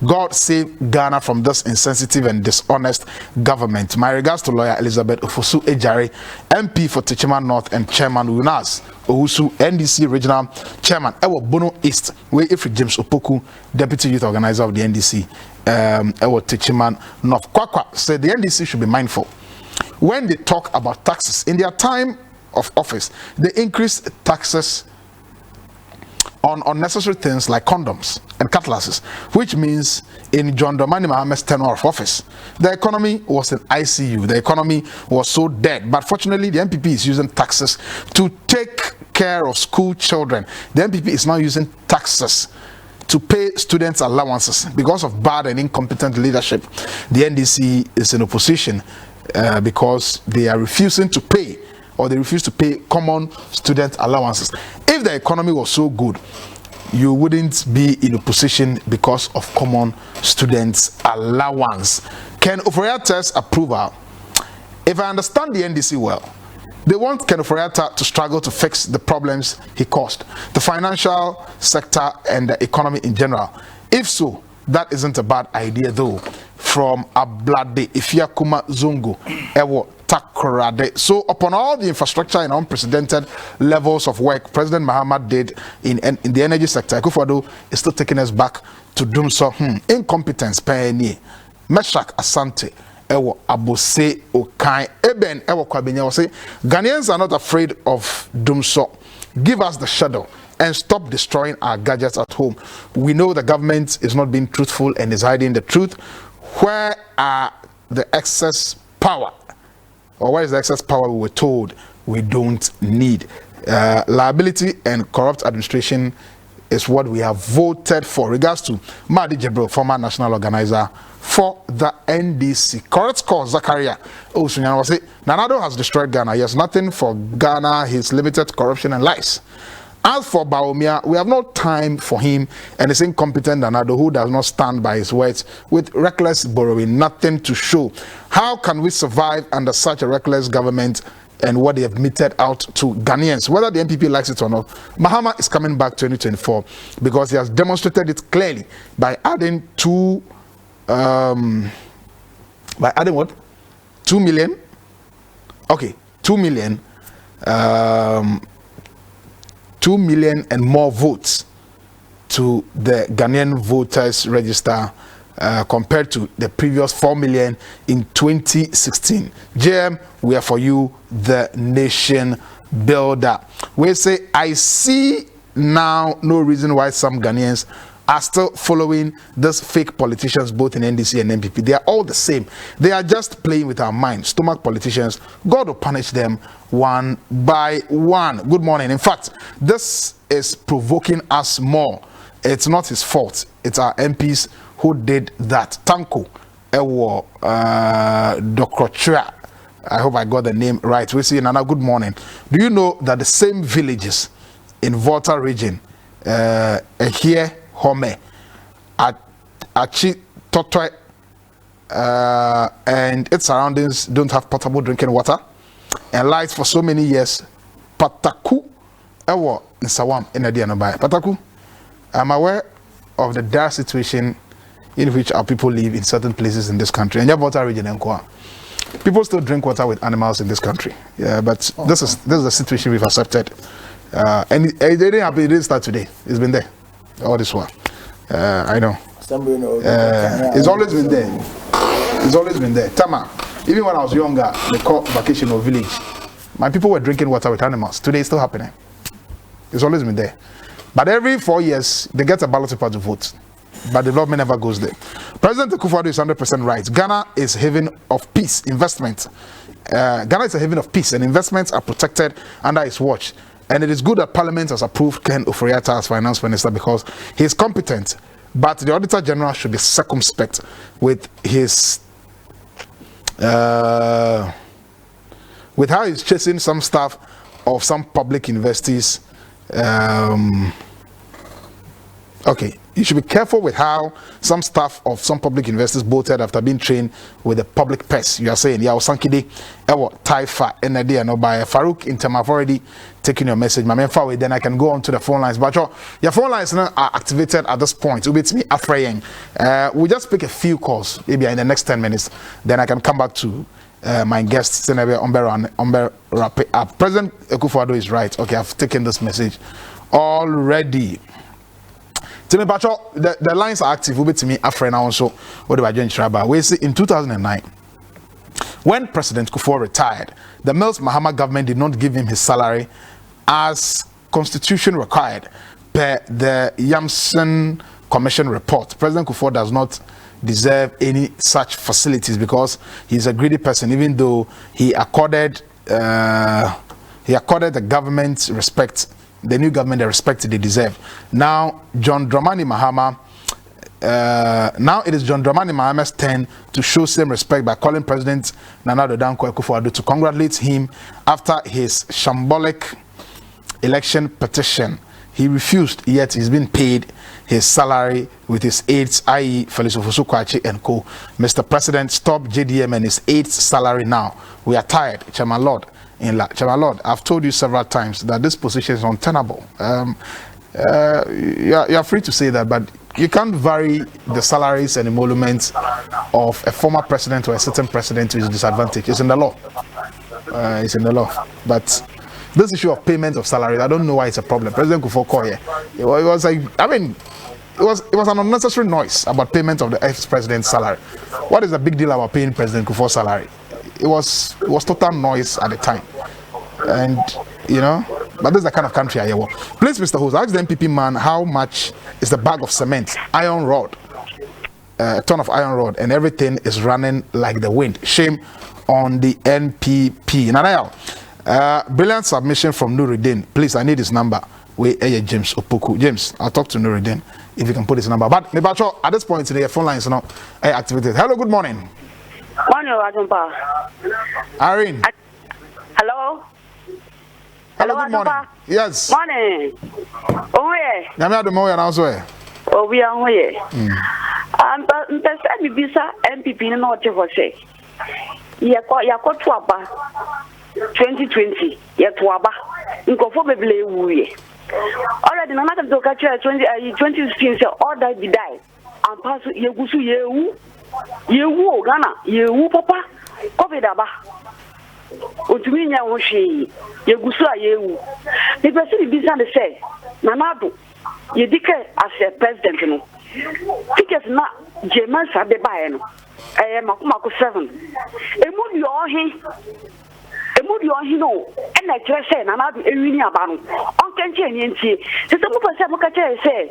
God save Ghana from this insensitive and dishonest government. My regards to lawyer Elizabeth Ofosu Ejare, MP for Techiman North and Chairman Unas Owusu, NDC Regional Chairman, Ewo Bono East, where if James Opoku, Deputy Youth Organizer of the NDC, Ewo Techiman North. Kwakwa said the NDC should be mindful when they talk about taxes. In their time of office, they increased taxes on unnecessary things like condoms and cutlasses, which means in John Dramani Mahamad's tenure of office, the economy was in ICU. The economy was so dead. But fortunately, the NPP is using taxes to take care of school children. The NPP is now using taxes to pay students allowances. Because of bad and incompetent leadership, the NDC is in opposition because they are refusing to pay, or they refuse to pay common student allowances. If the economy was so good, you wouldn't be in opposition because of common students allowance. Ken Ofori Attah's approval, if I understand the NDC well, they want Ken Ofori Attah to struggle to fix the problems he caused, the financial sector and the economy in general. If so, that isn't a bad idea though. From Ablade, Ifiakuma Zungu, Ewo Takorade. So upon all the infrastructure and unprecedented levels of work President Mahamad did in the energy sector, Akufo-Addo is still taking us back to Dumso. Incompetence, Penny, Meshak Asante, Ewo Abose Okai, Eben Ewo Kwabenya say Ghanaians are not afraid of Dumso. Give us the shadow and stop destroying our gadgets at home. We know the government is not being truthful and is hiding the truth. Where are the excess power? Or where is the excess power we were told we don't need? Liability and corrupt administration is what we have voted for. Regards to Mahdi Jibril, former national organizer for the NDC. Correct call, Zakaria Osunyana was say Nanado has destroyed Ghana. He has nothing for Ghana, his limited corruption and lies. As for Bawumia, we have no time for him and his incompetent Nanado who does not stand by his words with reckless borrowing, nothing to show. How can we survive under such a reckless government and what they have meted out to Ghanaians? Whether the NPP likes it or not, Mahama is coming back 2024 because he has demonstrated it clearly by adding 2 million? Okay, 2 million. 2 million and more votes to the Ghanaian voters register compared to the previous 4 million in 2016. JM, we are for you, the nation builder. We say, I see now no reason why some Ghanaians are still following these fake politicians both in NDC and NPP. They are all the same. They are just playing with our minds. Stomach politicians. God will punish them one by one. Good morning. In fact, this is provoking us more. It's not his fault. It's our MPs who did that. Tanko Ewo Dokrochua. I hope I got the name right. We see Nana. Good morning. Do you know that the same villages in Volta region here Home, Achi, Totoi, and its surroundings don't have potable drinking water and lights for so many years. Pataku, Ewo, in Sawam, in Adianabai. Pataku, I'm aware of the dire situation in which our people live in certain places in this country. And your Volta region, people still drink water with animals in this country. Yeah, but this is the situation we've accepted. And it didn't start today. It's been there all this while. I know. It's always been there. It's always been there. Tama, even when I was younger, they called vacation or village. My people were drinking water with animals. Today it's still happening. It's always been there. But every 4 years, they get a ballot paper to vote. But development never goes there. President Akufo-Addo is 100% right. Ghana is a haven of peace, investment. Ghana is a haven of peace and investments are protected under his watch. And it is good that Parliament has approved Ken Ofori Attah as Finance Minister because he is competent. But the Auditor General should be circumspect with his with how he's chasing some staff of some public universities. Okay, you should be careful with how some staff of some public universities bolted after being trained with the public purse. You are saying, yeah, Sankide, Ewo, Taifa, NAD, and by Farouk Intam. I've already taken your message. My man, forward, then I can go on to the phone lines. But your phone lines now are activated at this point. It's me, Afraying. We'll just pick a few calls, maybe in the next 10 minutes. Then I can come back to my guest, Senator Umber Rape up. President Akufo-Addo is right. Okay, I've taken this message already. Timi Pacho, the lines are active. We'll be to me after now also. What do I join Shraba? We see in 2009, when President Kufuor retired, the Mills Mahama government did not give him his salary as constitution required. per the Yamson Commission report, President Kufuor does not deserve any such facilities because he's a greedy person, even though he accorded the government respect, the new government, the respect they deserve. Now, John Dramani Mahama, now it is John Dramani Mahama's turn to show same respect by calling President Nana Addo Dankwa Akufo-Addo to congratulate him after his shambolic election petition. He refused, yet he's been paid his salary with his aides, i.e. Felix Ofosu-Kwakye and co. Mr. President, stop JDM and his aides' salary now. We are tired, Chairman Lord. Chairman Lord, I've told you several times that this position is untenable. You are free to say that, but you can't vary the salaries and emoluments of a former president or a certain president to his disadvantage. It's in the law. It's in the law. But this issue of payment of salaries, I don't know why it's a problem. President Kufuor, it was like, I mean, it was an unnecessary noise about payment of the ex-president's salary. What is the big deal about paying President Kufuor's salary? It was total noise at the time, and you know. But this is the kind of country I want. Please, Mr. Host, ask the MPP man how much is the bag of cement, iron rod, a ton of iron rod, and everything is running like the wind. Shame on the NPP. Now, brilliant submission from Nuruddin. Please, I need his number. James Opoku. James, I'll talk to Nuruddin if you can put his number. But Nebacho, at this point today, phone lines are not activated. Hello, good morning. Morning, Ajumpa. Irene. Hello. Hello, good morning. Yes. Morning. Oh, yeah. Nyame adomo ya na so e. Oh, we are here. Mpesa bibisa MPP no not for say. Yako tuaba 2020. Yatuaba. Nkofo bebele wuye. Already na matter to catch 2016 say all that be die. And pass yegusu yewu. Yewu Ghana. Yewu papa. COVID aba. Otuminya wohwe yegusu ayewu the person be stand say Nana Addo yedike as a president no ticket na German sabe bae no makumako 7 emudi ohi no na kire say Nana Addo ewini aba no onkenche ni ntie se mo pese mo ka kire say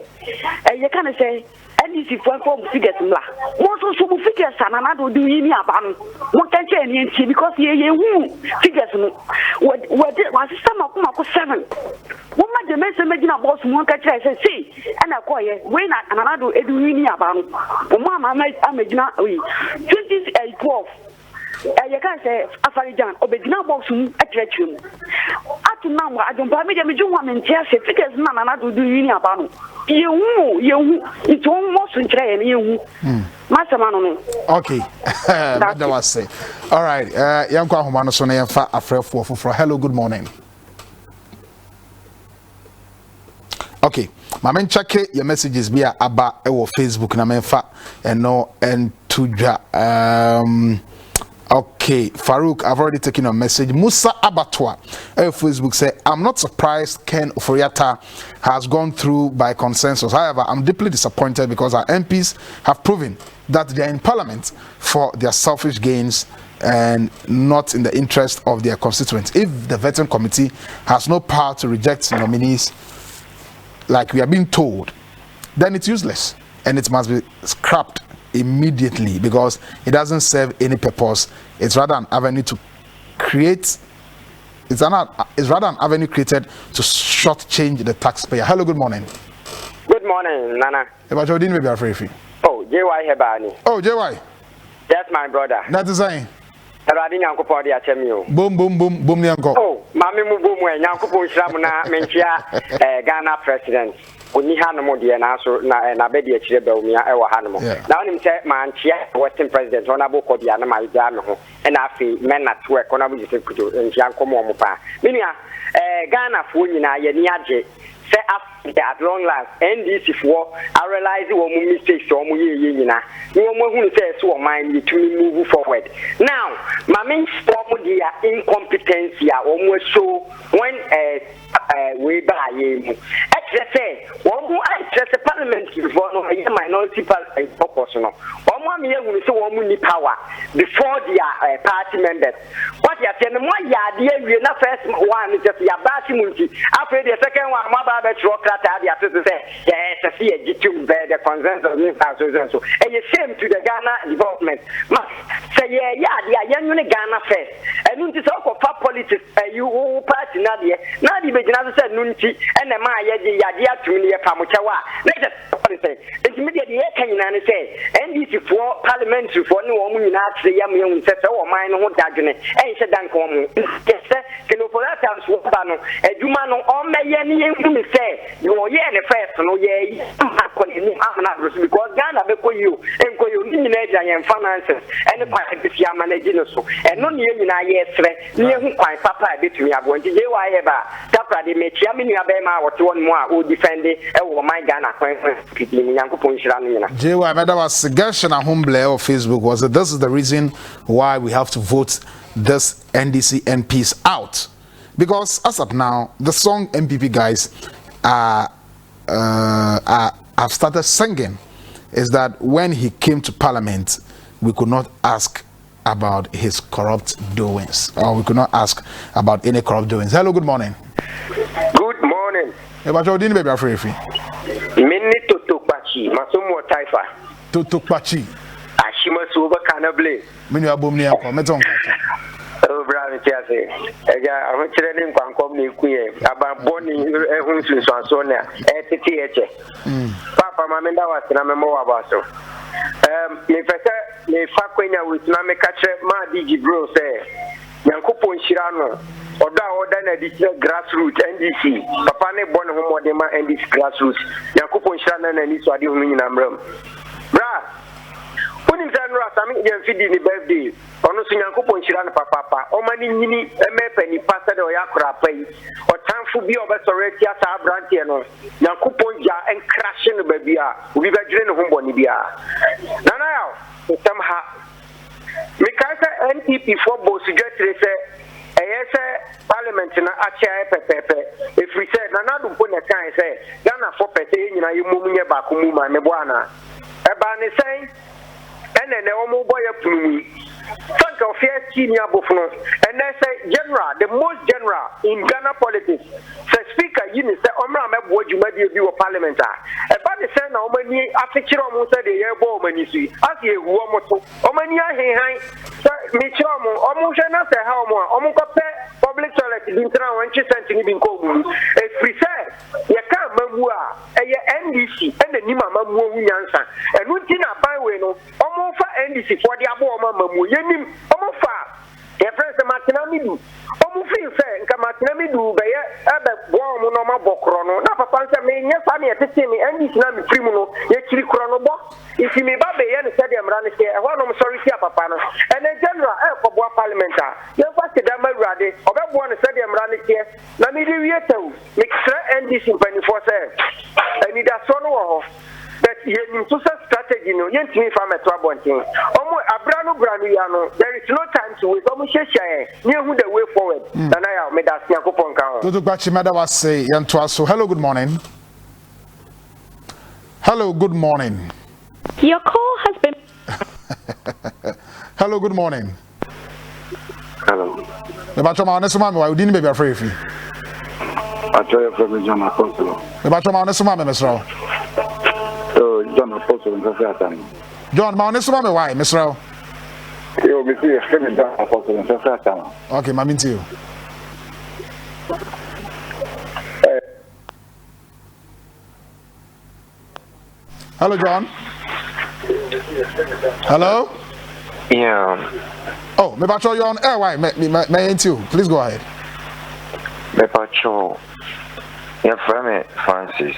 ye kan say NDC form figures mla mo so mo figures Nana Addo do yini aba no mo kenche ni ntie because ye hu figures no wa system makumako 7 wo ma de mese magina boss mo ka kire say see na koye we na Nana Addo edu yini aba no o ma amagina 2012 you can say Afarijan obegina box atretwem atu na wa Ajumpa me de me junwa me ntia se figures na Nana Addo do yini aba no yehu it almost nkyere ye yehu masama no okay that was say all right yanko ahoma no so na yemfa afrefo foforo. Hello, good morning. Okay, my men check your messages via aba ewo Facebook na menfa eno entudwa okay, Farouk, I've already taken a message. Musa Abatwa, Facebook say, I'm not surprised Ken Ofori has gone through by consensus. However, I'm deeply disappointed because our MPs have proven that they are in parliament for their selfish gains and not in the interest of their constituents. If the vetting committee has no power to reject nominees, like we are being told, then it's useless and it must be scrapped immediately because it doesn't serve any purpose. It's rather an avenue to create. It's rather an avenue created to shortchange the taxpayer. Hello, good morning. Good morning, Nana. Oh, JY Hebani. Oh, JY. That's my brother. That is saying. Boom, boom, boom, boom, yanko. Oh, Mammy Boom, Yanko Shramuna, Menchia, Ghana president. Oni hanomo de na so na be de akire ba umia e wo hanomo na onim se manchia western president honorable kodia na ma ja me ho e na afi men network honorable Joseph Kujo ntia nkomo mo pa menua Ghana fo nyina ye ni age se at long last NDC for I realize wo mu mistakes o mu ye nyina ni wo mu hu se so wo man to move forward now my main storm dia incompetency o mu show when we buy you say one who I just a parliament for no minority focus no one Omo me ehunu so omo ni power before their party members. What you say no more ya de awie na first one just ya bashi munti. After the second one ma ba be tro krata dia to say yes see a jitum be the consensus of so. And you shame to the Ghana development. Ma say yeah dia yenu ne Ghana first. And unti so for politics you party na the be gina say nunti and the ma ya de atumi ne pamochawa. Next say intermediate ye kan nyina ne say NDC for parliamentary for ne wo mu nyina atre yam yam say wo man no ho dadwene enhye dan ko mu say kenopolatams wo ba no adwuma no o meye ne yemu me say yo ye ne first no ye akoni ni amana because Ghana be ko you enko you ni nyina agya yen finances ene kwa bia manage no so eno ne nyina ye sre ne hu kwan papa betumi abo nti je wa ye ba tapra de mechia me nua be ma wote won mu a o defend e wo man Ghana kwan pidi mi yankopon hira no nyina je wa meda was suggestion on Humble or Facebook was that this is the reason why we have to vote this NDC MPs out, because as of now the song MPP guys have started singing is that when he came to parliament we could not ask about his corrupt doings, or we could not ask about any corrupt doings. Hello, good morning. Good morning. About your dinner, baby, afraid. Minni Totokpachi, Masumo Taifa. Totokpachi. Ashima Suba Canable. Many are booming up, Meton. Oh, Brown Chassis. I want to name Quantum Queen about Bonnie Hunsun Sonia, ATTH. Papa Mamenda was in a memoir about so. Me Faquena with Namekache, Ma Digi Bro say, Yankupon Shirano, or that additional grassroots NDC, Papa ne born home or dema NDC grassroots, Yankupon Shirano and this wadi in Amram. Bra, when in January, I'm in the birthday, or no Yankupon Shirano Papa, or Mani Emepe, Pastor or Yakra Pay, or time for be of a Soretia Sabrantiano, Yankupon Ja and crashing the baby, we were drinking home Bonibia. Now, somehow, Mikasa NPP for both secretary say, Parliament na acha pepepe. If we said Nanadu put a kind say, Ghana for pete you mummy bakumuma nebwana. Ebani say, and then the omo boy up think of senior buffalo, and they say general, the most general in Ghana politics. Say speaker, you say Omra what you might be a parliament. About the same how many after Chiromo said the year bomb and you see, as you want to Omania high, Michomo, Omoshana say how more Omokope public toilet is in town when she sent in Kobu. If we say you can't Mamua, a NDC and the Nima Mamu Yansa, and Rutina Byway, Omofa NDC for the Aboma Mamu. Yenim omofa e friends matinamidu omufin se nka matinamidu be ye ebe bo mu no mabokro no na papa nse me nya fa me tete me andi na me primu no ye kiri kro no bo ifi me ba be ye ne se de mra ne se e ho no sorry sia papa no and in general e ko bo parliament a ye fa se da mawurade obebo ne se de mra ne se na me di wie taw me kra NDC mpanifo se ani da so no ho. But you strategy no yentimi fa meto abonten omo abrano brano ya no there is no time to wait omo hyehyɛ ne hu the way forward na ya me da sia kopon kan to gbachi meda was say yanto aso. Hello, good morning. Hello, good morning. Your call has been Hello, good morning. Hello. Me bacho ma oneso ma me wa udi ni baby afraid fi. Attah from John Apostle. Me bacho ma oneso ma me mesra. John Apostle and Satan. John ma oneso ma me why mesra. You be see from John Apostle and Satan. Okay, ma minti you. Hello, John. Hello? Yeah. Oh, me bacho you on air why me ain't you. Please go ahead. Me pacho. Your friend Francis.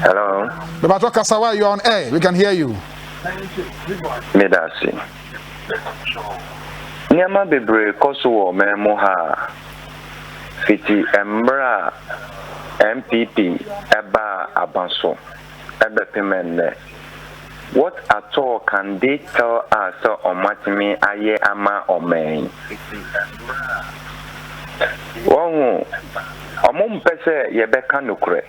Hello. Me bacho Kasawa, you on air. We can hear you. Medasi. Nyama bebre koso memo ha. Fiti embra MPP eba abanso. Ebe pemene. What at all can they tell us on matimi aye ama omen? Wonhu omum pese yebeka nukre.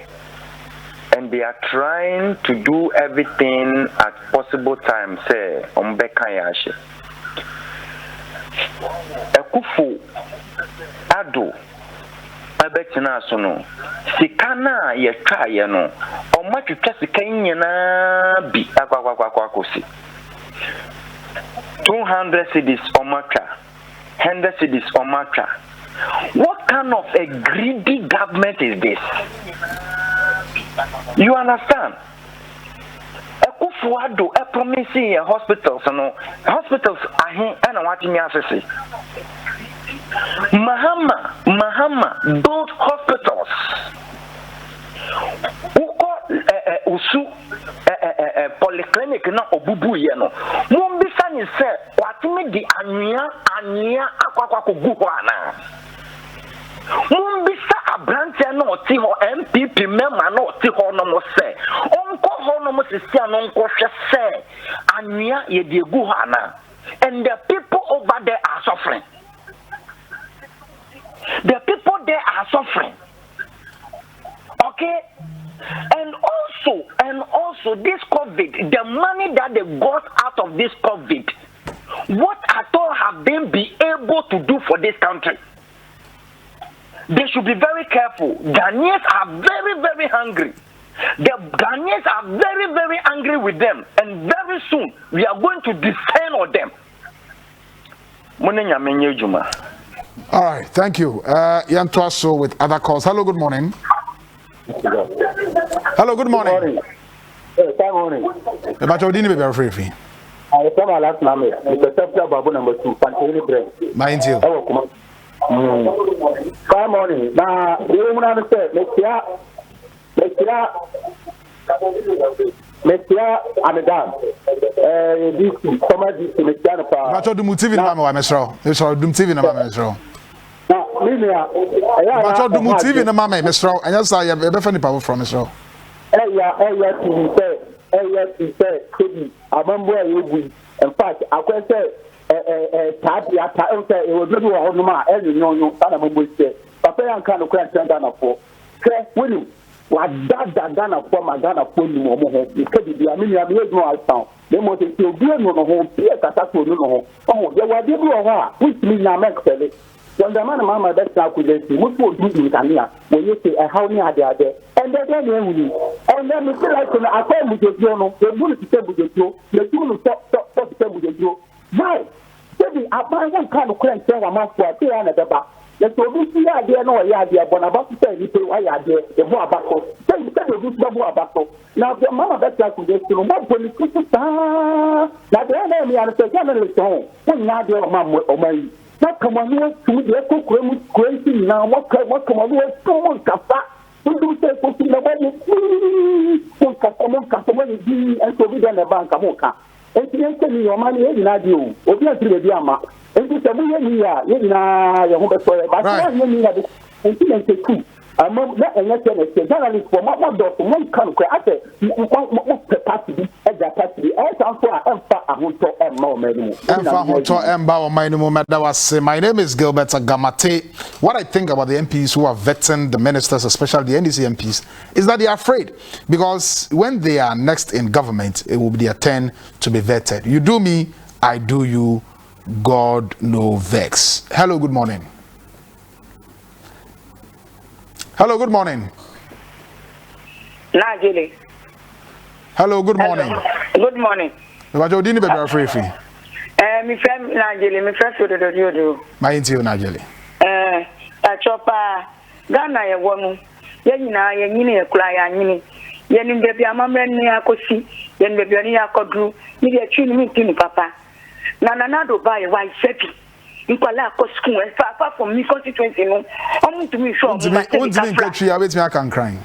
and they are trying to do everything at possible time. Say, Ombekayashe. Ekufu Ado. Abetina sono. Sikana ye kaya no. Omatu chasika na bi akwakosi. 200 cedis omaka. 100 cedis omaka. What kind of a greedy government is this? You understand? Ekufuado promising hospitals no. Hospitals ahe na watimi asese. Mahama built hospitals. Usu polyclinic na obubu ye no. Mumbisa ni se watimi di ania akwakwa kogu ana. Mumbisa abrante na oti ho MPP member na oti ho no mo se. Onko ho no mo sisi ano nko hwe se ania ye di egu ho ana. And the people over there are suffering. The people there are suffering. Okay? And also this COVID, the money that they got out of this COVID, what at all have they been able to do for this country? They should be very careful. Ghanaians are very, very hungry. The Ghanaians are very, very angry with them. And very soon, we are going to descend on them. All right, thank you. Yantuaso with other calls. Hello, good morning. Hello, good morning. Good morning. About your dinner, very free. I come last name. It's a babu number 2. Mind you. Good morning. Now, you want to say, Messia, I'm done. This summer, this is the But you do TV na mama mesro. You saw do TV na mama mesro. Now, Lilia, but you do TV na mama mesro. And you say you be funny power from mesro. In fact, I can say, it was not one normal, no, Papa and kind of question down for. William. What that Ghana for my Ghana for you more because the Amelia no outbound. They must still be on the home, Pierre Casako no. Oh, there were people which means I make it. When the man of Mamma that's now could say, what would you in Kania when you say, how near they are there? And then and then we feel like I come with your journal, the bullet to tell with your joke, the two stop to tell with your joke. Why? I find one kind of crank saying a month for a day and a bar. The provincial idea no idea, but about to say you idea, the more about say you double about. Now the mama that's like this to what political now the enemy and the journalist home. When you idea of mom or my not come on to the crazy now what come on someone cafa. We do say for the customer and so we done a bank amoka. And you tell me your money in radio, or you to the Yama. And you tell me, your home story, but I mean, and two. Among that, and let's say, journalists for one door for one country, I say, what capacity, as that capacity, as I'm for a hotel and more minimum. My name is Gilbert Agamate. What I think about the MPs who are vetting the ministers, especially the NDC MPs, is that they are afraid because when they are next in government, it will be their turn to be vetted. You do me, I do you, God no vex. Hello, good morning. Hello, good morning. Najili. Hello, good morning. Good morning. What you doing, baby? Free. My friend Najili, my friend to do. My into Najili. A chopper. Ghana, a woman. Yenina, Yenini, a cry, and Yenin, baby, a mamma, near Cosi, Yen baby, near Codru, near Chini, Papa. Nananado by a white sepi. Nkwala ko school far from me constituency no to me sure I can cry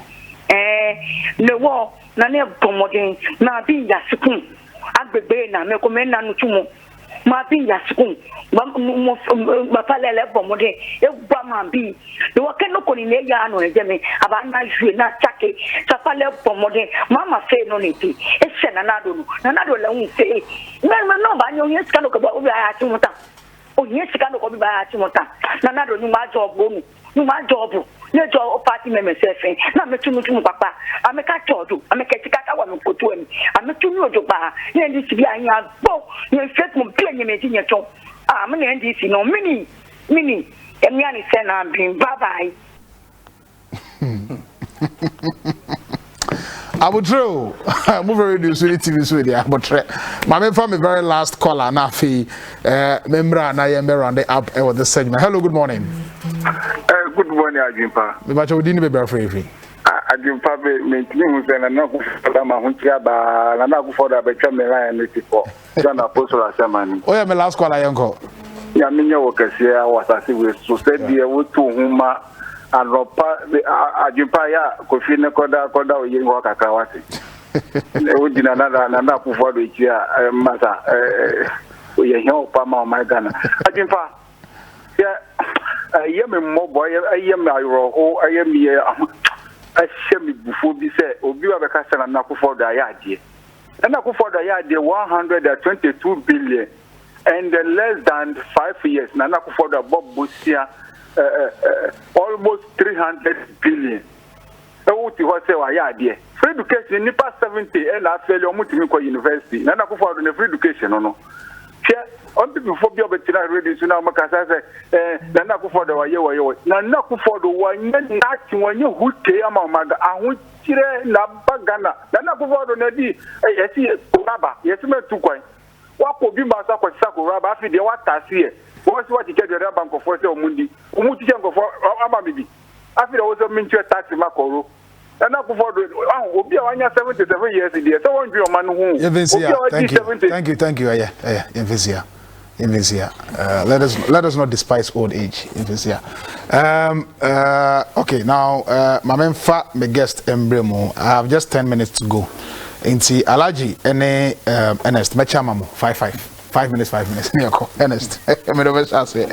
no war na ne promoting na bi ya school agbegbe na me ko me na no tumo ma bi ya school ba palele promoting e gba ma bi the work no ko ni ne ya no eje me aba na jue na chake sa pale promoting mama say no ni ti e se na do la un say me no ba nyo yes kan ko ba obi aya ti muta. Oh yes, can go by Timota. Nana, you my job, you my job. ne jo party members efe na metu papa ameka chodo ameka tikaka wa mekoto am ametu no ojo ba ne ndc bi anya bo ne fet mo bi anya meji nye cho me ne ndc no mini emia ni se na bin bye bye. Abutro, move radio TV so there. Abutre, my from the very last caller na fi membra na yembe on the app or the segment. Hello, good morning. Good morning, Ajimpa. Me bacha odini be bra free. Ajimpa be mentini hu se na na ku foda ma hu tia ba na ku foda be twa me line me tipo. John Apostle Asemani. Oh yeah, me last caller yanko. Ya minya wo kase ya wasase we so said the wo to huma anopa Ajimpa ya kofi ne koda oye ho kakra wate. E wo dina na ku foda echi a masa oye he opa ma o my Ghana. Ajimpa ya ayemi mobo ayemi ayroho ayemi ashemi bufo bi se obi wa beka se na Akufo-Addo ayade na Akufo-Addo ayade 122 billion and less than 5 years na Akufo-Addo bobusia almost 300 billion e wuti ho se wa ayade free education nipa 70 and afeli omutimi ko university na Akufo-Addo na free education no on before be able to ready to now make say na Akufo-Addo waye na Akufo-Addo wanye nati wanye hute ama maga ahu kire na bagana na Akufo-Addo na di yesi raba yesi metu kwan wako bi ma sa kwatisa ko raba afi de watase e wo si wati ke de bank of force omundi omuti ke ngofo ama bibi afi de wo so mintu tax makoro na Akufo-Addo obi a wanya 77 years there so won bi o man hu thank you yeah Invisia. Let us not despise old age. Invisia. Okay, now my main fat my guest Embremo. I have just 10 minutes to go. Inti Alaji Ernest Mechamamu 5 minutes. Ernest. I'm over say.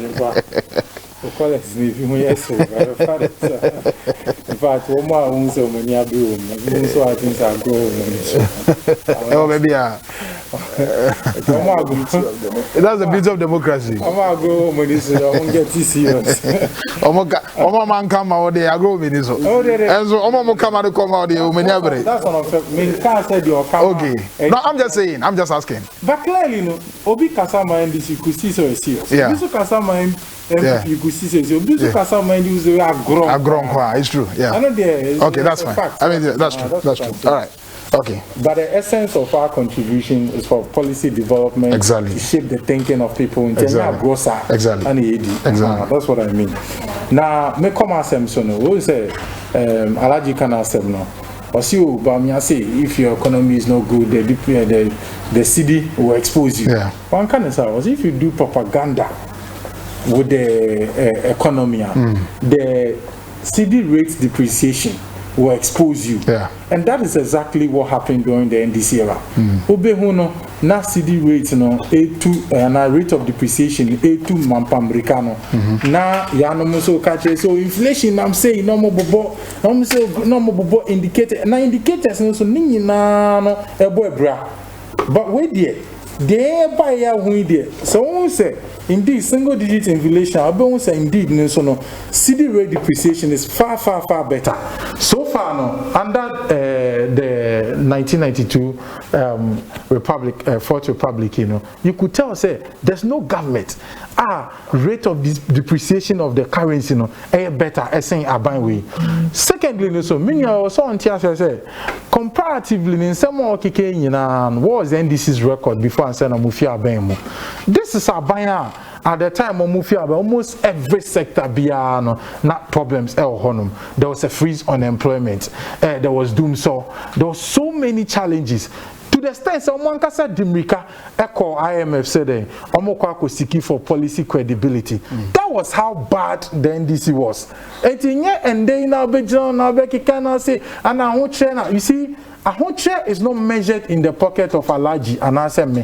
In fact, one more unso many abu, so I think I go. Oh, maybe that's the beauty of democracy. I'm going to go when this don't get serious. Omo man come out there, I go with this. And so Omo come out there, that's one of the main car said your car. Okay. No, I'm just saying, I'm just asking. But clearly, no, Obi Kasama and this you could see so serious. Yeah. You could see so it's true. Yeah. Okay, that's fine. I mean, that's true. All right. Okay. But the essence of our contribution is for policy development. Exactly. To shape the thinking of people in exactly. Exactly. That's what I mean. Now, me come ask them so no. We say, Alaji can ask them no. Or see, but say if your economy is not good, the city will expose you. Yeah. One can say, if you do propaganda with the economy, the CD rate depreciation will expose you. Yeah. And that is exactly what happened during the NDC era. Obehuno, na CD rate no A2 na rate of depreciation A2 mampamricano. Na yano muso kache so inflation I'm saying no more bobo indicator na indicators no so nini na no ebo ebra. But wait there. They buy ya who there. So we say indeed single digit inflation I say indeed no so no CD rate depreciation is far better. So far no under the 1992 Fourth Republic, you know, you could tell say there's no government rate of depreciation of the currency, you know, better saying aban way. Secondly, no so many also on say comparatively in some more kike what was NDC's record before and say na mufia aban. This is aban at the time almost every sector biano not problems there was a freeze on employment, there was doom so there was so many challenges to the extent someone can say Dimrika echo IMF said omokwa seeking for policy credibility. That was how bad the NDC was. And then now be John now be can say and now you see Ahoche is not measured in the pocket of Alaji and Aseme.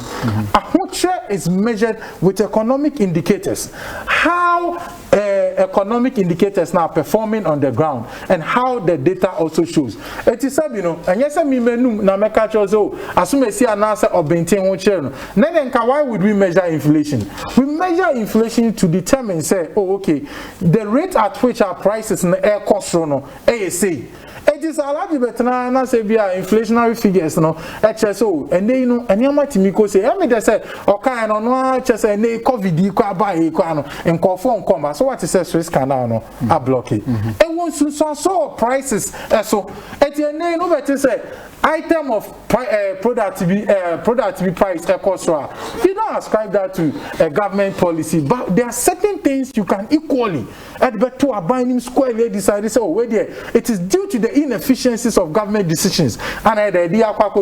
Ahoche is measured with economic indicators. How economic indicators now performing on the ground and how the data also shows. It is said, you know, and yes, I mean, na meka chozo, asume si anasa or maintain one channel. Then why would we measure inflation? We measure inflation to determine, say, oh, okay, the rate at which our prices in the air cost no ASA. It is a lot of better say via inflationary figures, no, HSO, and they know, and Yamatimico say, I mean, they say, okay, no, HS and they COVID, buy and call phone combat. So what is a Swiss canal, a blockade. And once you saw prices, so at the end, no better say, item of productivity price cost. You don't ascribe that to a government policy, but there are certain things you can equally at better binding squarely decide. So oh, wait there, it is due to the inefficiencies of government decisions. And the idea what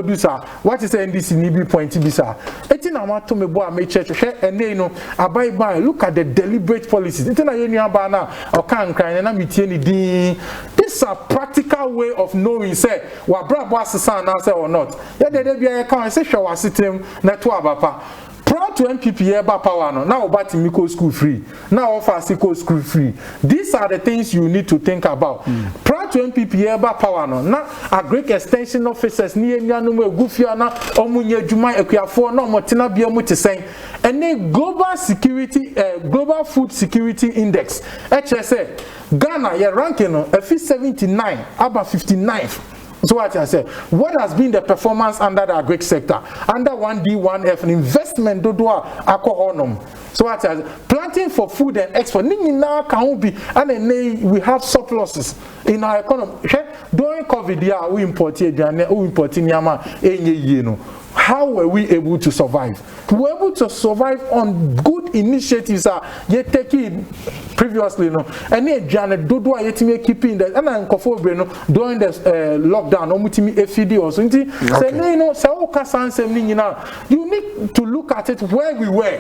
is the NDC need point to be sir? It's in a to me boy make church and they know abide by look at the deliberate policies. It's in a banner or can cry and I'm this is a practical way of knowing say what bra boss answer or not. Yeah, there be a can say show system network papa. Prior to MPP eba power no now about Miko school free. Now offer Siko school free. These are the things you need to think about. Prior to MPP eba power no now a great extension officers near no gufia na omunye juma ekuafo no motina bia mu tesen. And then global security global food security index HSA Ghana your ranking no 79 about 59th. So what I say, what has been the performance under the agri sector? Under 1D1F, an investment do honum. So what I say, planting for food and export, now can be, and then we have surpluses in our economy. During COVID, we imported Yama, how were we able to survive? We were able to survive on good initiatives yet taking previously, no, and then Janet Dodua yet me keeping that, and I'm during the lockdown, FD or something. You need to look at it where we were.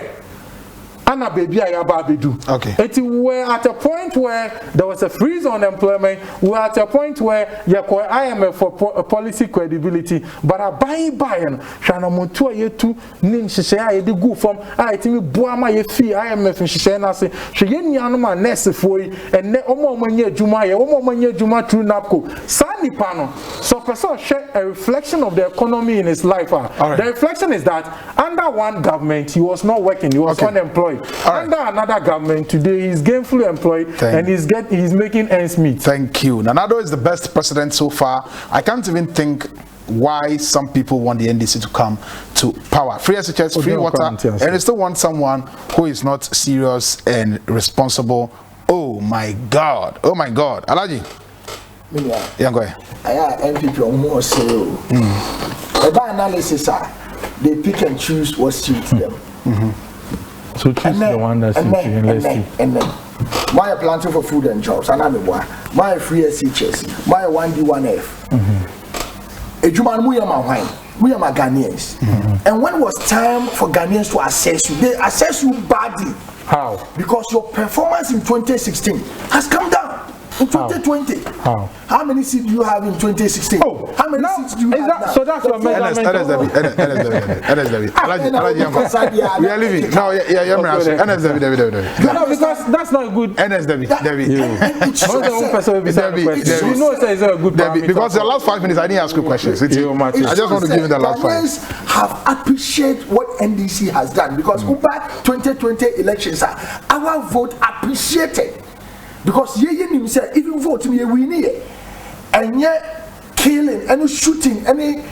Anna baby okay. It were at a point where there was a freeze on employment. We were at a point where you call IMF for policy credibility, but I buy and Shana Montua yetu nin share the go from I think Buama ye fee IMF and Shana say she yanuma nest for and ne omo manye juma through NAPCO. Sani pano. So person share a reflection of the economy in his life. The reflection is that under one government he was not working, he was unemployed. Under another government today he's gainfully employed and he's making ends meet. Thank you. Nanado is the best president so far. I can't even think why some people want the NDC to come to power. Free SHS, free water, and they still want someone who is not serious and responsible. Oh my God. Oh my God. Alaji. Yeah, go ahead. I MPP almost say by analysis they pick and choose what suits them. So choose the one that suits you and let's see. And then why planting for food and jobs? And why free SHS? Why 1D1F? We are Ghanaians. And when it was time for Ghanaians to assess you, they assess you badly. How? Because your performance in 2016 has come down. In 2020, how many seats do you have in 2016? Oh, how many seats do you have now? So that's your measurement. We are leaving. No, you're no, because that's not good. Because the last 5 minutes I didn't ask you questions. I just want to give you the last 5. Have appreciated what NDC has done because over 2020 elections, our vote appreciated. Because even voting we win and yet killing, any shooting, any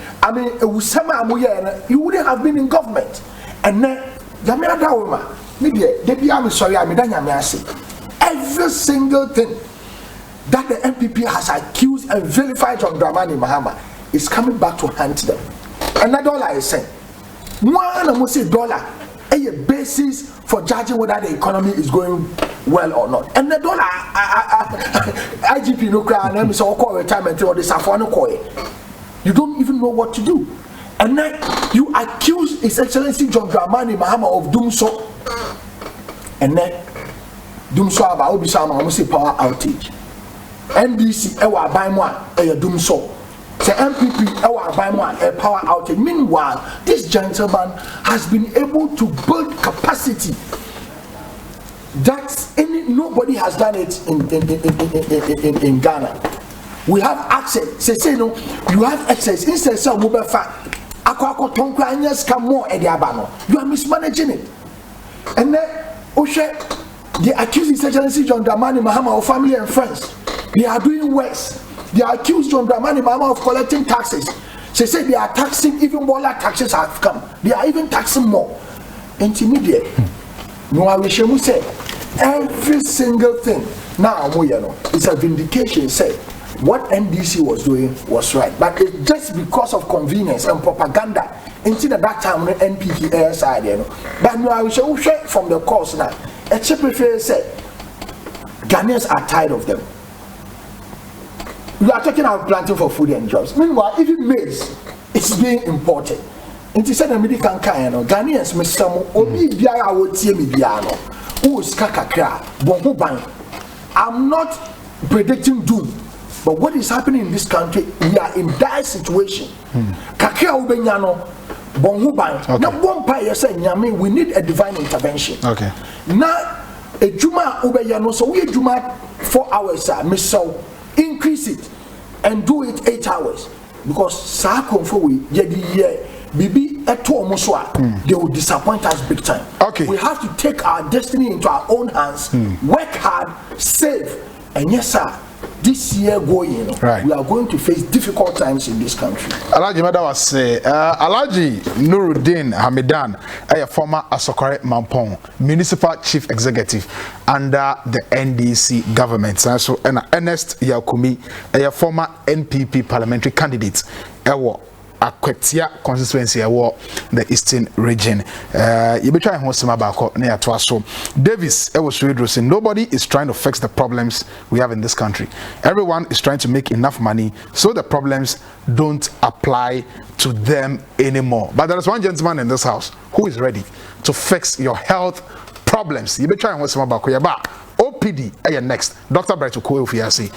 you wouldn't have been in government. And then every single thing that the MPP has accused and vilified John Dramani Mahama is coming back to haunt them. And that dollar is saying $1 a basis for judging whether the economy is going well or not. And the dollar IGP no cry and so call retirement or the Safano Koi. You don't even know what to do. And then you accuse His Excellency John Dramani Mahama of doing so. And then doom so about Obisama almost power outage. NDC ewa buy one doom so. The MPP, our a power outage. Meanwhile, this gentleman has been able to build capacity that nobody has done it in Ghana. We have access. Say no, you have access. Instead of mobile phone, you are mismanaging it. And then, they accuse the agency John Dramani Mahama of family and friends. They are doing worse. They are accused John Dramani Mahama of collecting taxes. They say they are taxing even more, like taxes have come. They are even taxing more. Intermediate. No, I wish you say every single thing. Now, it's a vindication. Say what NDC was doing was right, but it's just because of convenience and propaganda. Until at that time, when NPP side, But no, I wish you from the course now. A cheap prefer say Ghanaians are tired of them. We are talking about planting for food and jobs. Meanwhile, even maize is being imported. It is said that American Ghanaians may some obi biara wotie me biano. Who is kakakra bonho ban. I'm not predicting doom, but what is happening in this country, we are in dire situation. Kakra ubenyano bonho ban. Na bompa yesa nyame, we need a divine intervention. Okay. Na ejuma ubeyano, so we ejuma 4 hours so increase it and do it 8 hours, because sa konfo we yedi bibi eto omoswa, they will disappoint us big time. Okay, we have to take our destiny into our own hands, work hard, save, and yes sir, this year going, right, we are going to face difficult times in this country. Alhaji Mada was say, Alhaji Nuruddin Hamidan, a former Asokore Mampong municipal chief executive under the NDC government. So, Ernest Yakumi, a former NPP parliamentary candidate, Akwetia constituency the Eastern region. You be trying to about near to us. So Davis, nobody is trying to fix the problems we have in this country. Everyone is trying to make enough money so the problems don't apply to them anymore. But there is one gentleman in this house who is ready to fix your health problems. You be trying to about OPD. Next, Dr. Bright Ukoe Fiasi.